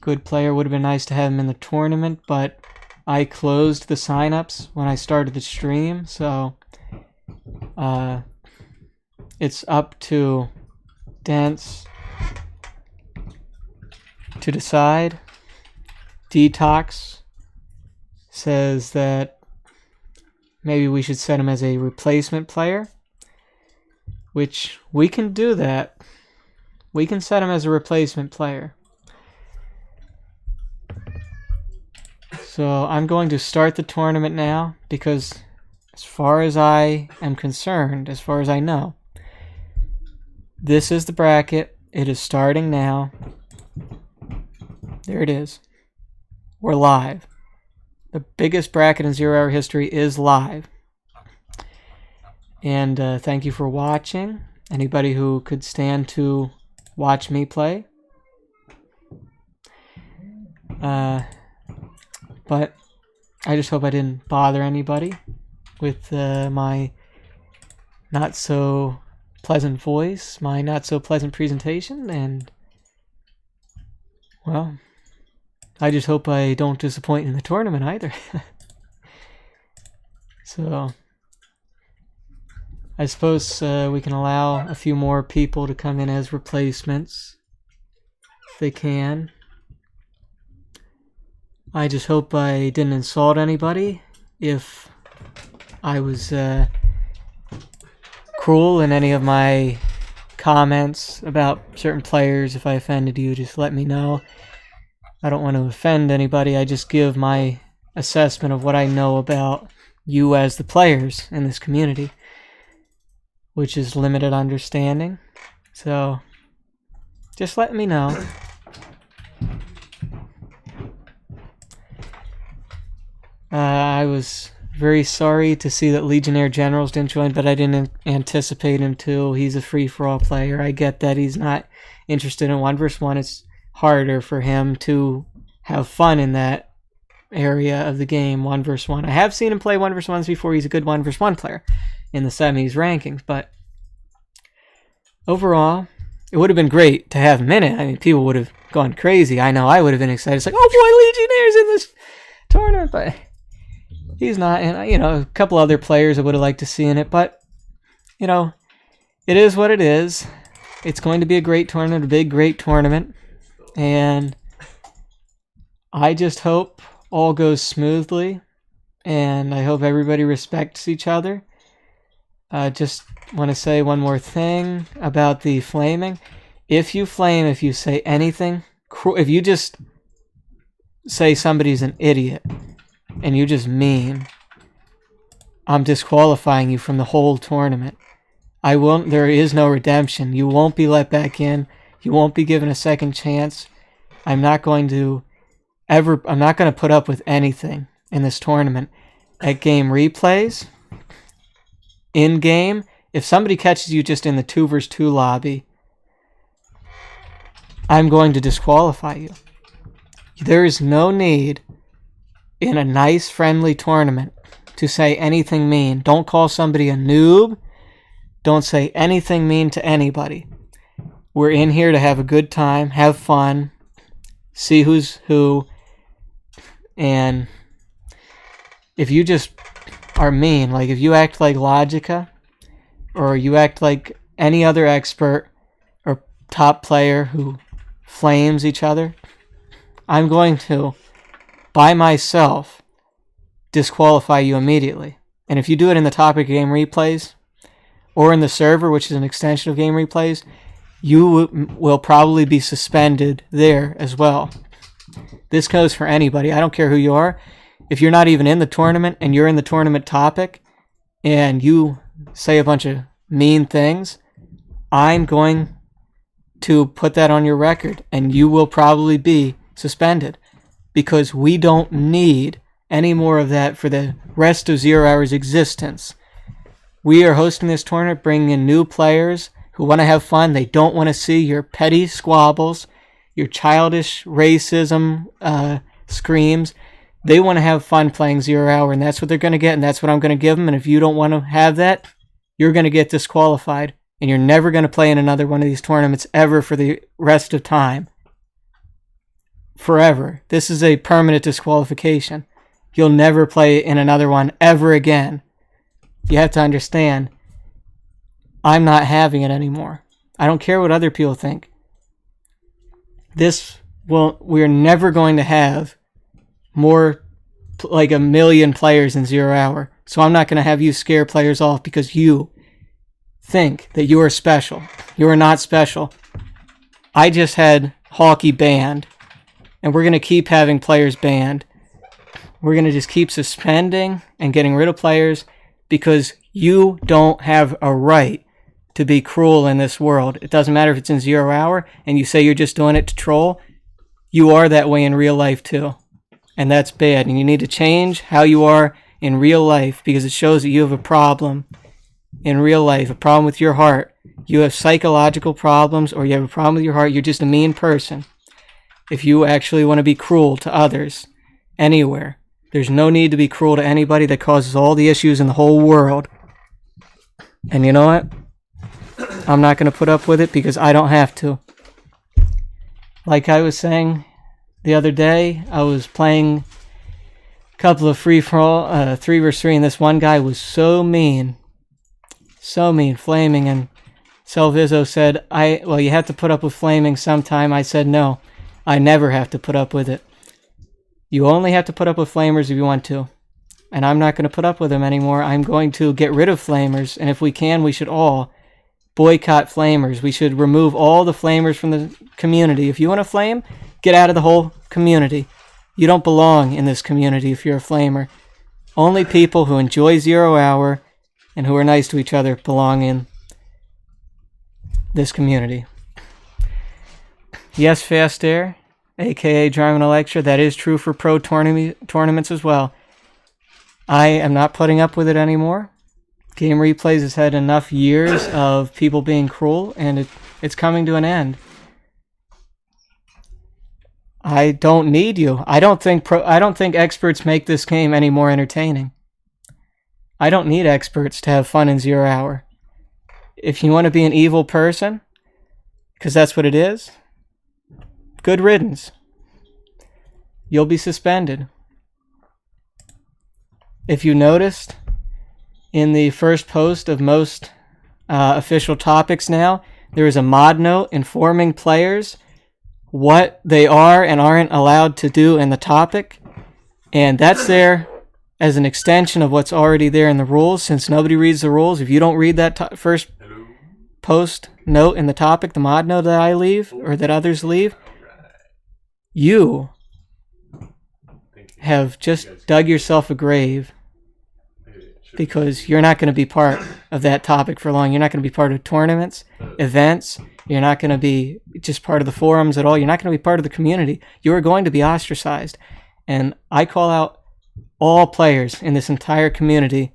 good player. Would have been nice to have him in the tournament, but I closed the signups when I started the stream, so it's up to Dance to decide. Detox says that maybe we should set him as a replacement player, which we can do that. We can set him as a replacement player. So I'm going to start the tournament now because as far as I am concerned, as far as I know, this is the bracket. It is starting now. There it is. We're live. The biggest bracket in 0 Hour history is live. And thank you for watching. Anybody who could stand to watch me play. But I just hope I didn't bother anybody with my not so pleasant voice, my not so pleasant presentation, and well, I just hope I don't disappoint in the tournament either. So, I suppose we can allow a few more people to come in as replacements. They can. I just hope I didn't insult anybody. If I was cruel in any of my comments about certain players, if I offended you, just let me know. I don't want to offend anybody. I just give my assessment of what I know about you as the players in this community, which is limited understanding. So just let me know. I was very sorry to see that Legionnaire Generals didn't join, but I didn't anticipate him to. He's a free-for-all player. I get that he's not interested in 1v1. It's harder for him to have fun in that area of the game, 1v1. I have seen him play 1v1s before. He's a good 1v1 player in the semis rankings, but overall, it would have been great to have him in it. I mean, people would have gone crazy. I know I would have been excited. It's like, oh boy, Legionnaire's in this tournament, but he's not. And, you know, a couple other players I would have liked to see in it, but, you know, it is what it is. It's going to be a great tournament, a big, great tournament, and I just hope all goes smoothly, and I hope everybody respects each other. Just want to say one more thing about the flaming. If you flame, if you say anything, if you just say somebody's an idiot and you just mean, I'm disqualifying you from the whole tournament. There is no redemption. You won't be let back in. You won't be given a second chance. I'm not going to put up with anything in this tournament. At game replays, in game, if somebody catches you just in the 2v2 lobby, I'm going to disqualify you. There is no need in a nice, friendly tournament to say anything mean. Don't call somebody a noob. Don't say anything mean to anybody. We're in here to have a good time, have fun, see who's who, and if you just are mean, like if you act like Logica, or you act like any other expert or top player who flames each other, I'm going to, by myself, disqualify you immediately. And if you do it in the topic game replays, or in the server, which is an extension of game replays, you will probably be suspended there as well. This goes for anybody. I don't care who you are. If you're not even in the tournament and you're in the tournament topic and you say a bunch of mean things, I'm going to put that on your record and you will probably be suspended, because we don't need any more of that for the rest of 0 Hour's existence. We are hosting this tournament, bringing in new players who want to have fun. They don't want to see your petty squabbles, your childish racism screams. They want to have fun playing 0 Hour, and that's what they're going to get, and that's what I'm going to give them. And if you don't want to have that, you're going to get disqualified, and you're never going to play in another one of these tournaments ever for the rest of time. Forever. This is a permanent disqualification. You'll never play in another one ever again. You have to understand, I'm not having it anymore. I don't care what other people think. We're never going to have more, like 1 million players in 0 Hour. So I'm not going to have you scare players off because you think that you are special. You are not special. I just had hockey banned, and we're going to keep having players banned. We're going to just keep suspending and getting rid of players because you don't have a right to be cruel in this world. It doesn't matter if it's in 0 Hour and you say you're just doing it to troll. You are that way in real life too. And that's bad. And you need to change how you are in real life, because it shows that you have a problem in real life, a problem with your heart. You have psychological problems, or you have a problem with your heart. You're just a mean person. If you actually want to be cruel to others anywhere, there's no need to be cruel to anybody. That causes all the issues in the whole world. And you know what? I'm not going to put up with it because I don't have to. Like I was saying the other day, I was playing a couple of free-for-all, 3v3, and this one guy was so mean, flaming, and Selvizo said, well, you have to put up with flaming sometime. I said, no, I never have to put up with it. You only have to put up with flamers if you want to. And I'm not going to put up with them anymore. I'm going to get rid of flamers. And if we can, we should all boycott flamers. We should remove all the flamers from the community. If you want to flame, get out of the whole community. You don't belong in this community if you're a flamer. Only people who enjoy 0 hour and who are nice to each other belong in this community. Yes, Fast Air, aka Driving a Lecture, that is true for pro tournaments as well. I am not putting up with it anymore. Game Replays has had enough years of people being cruel, and it's coming to an end. I don't need you. I don't think experts make this game any more entertaining. I don't need experts to have fun in 0 hour. If you want to be an evil person, because that's what it is, good riddance. You'll be suspended. If you noticed, in the first post of most official topics now, there is a mod note informing players what they are and aren't allowed to do in the topic. And that's there as an extension of what's already there in the rules, since nobody reads the rules. If you don't read that first post note in the topic, the mod note that I leave, or that others leave, you have just dug yourself a grave, because you're not going to be part of that topic for long. You're not going to be part of tournaments, events. You're not going to be just part of the forums at all. You're not going to be part of the community. You are going to be ostracized. And I call out all players in this entire community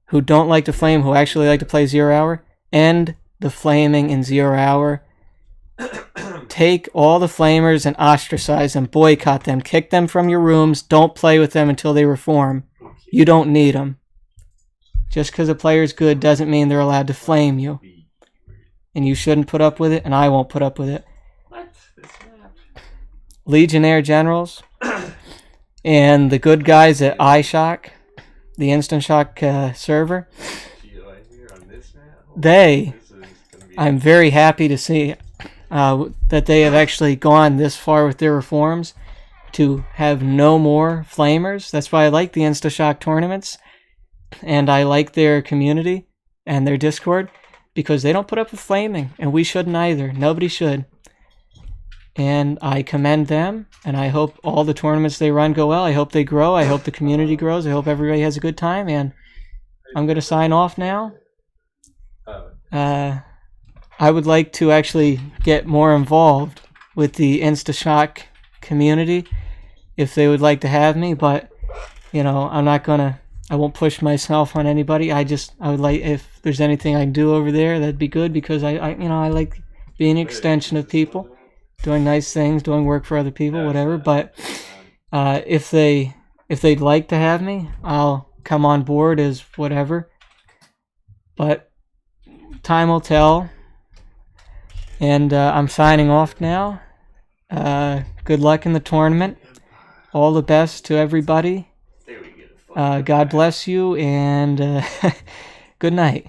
who don't like to flame, who actually like to play 0 hour, end the flaming in 0 hour. Take all the flamers and ostracize them, boycott them, kick them from your rooms. Don't play with them until they reform. You don't need them. Just because a player's good doesn't mean they're allowed to flame you. And you shouldn't put up with it, and I won't put up with it. Legionnaire Generals and the good guys at iShock, the Instant Shock server, I'm very happy to see that they have actually gone this far with their reforms to have no more flamers. That's why I like the InstaShock tournaments, and I like their community and their Discord, because they don't put up with flaming, and we shouldn't either. Nobody should. And I commend them, and I hope all the tournaments they run go well. I hope they grow. I hope the community grows. I hope everybody has a good time, and I'm going to sign off now. I would like to actually get more involved with the InstaShock community if they would like to have me, but you know, I won't push myself on anybody. I would like, if there's anything I can do over there, that'd be good, because I like being an extension of people, doing nice things, doing work for other people, whatever. But if they'd like to have me, I'll come on board as whatever. But time will tell. And I'm signing off now. Good luck in the tournament. All the best to everybody. God bless you, and good night.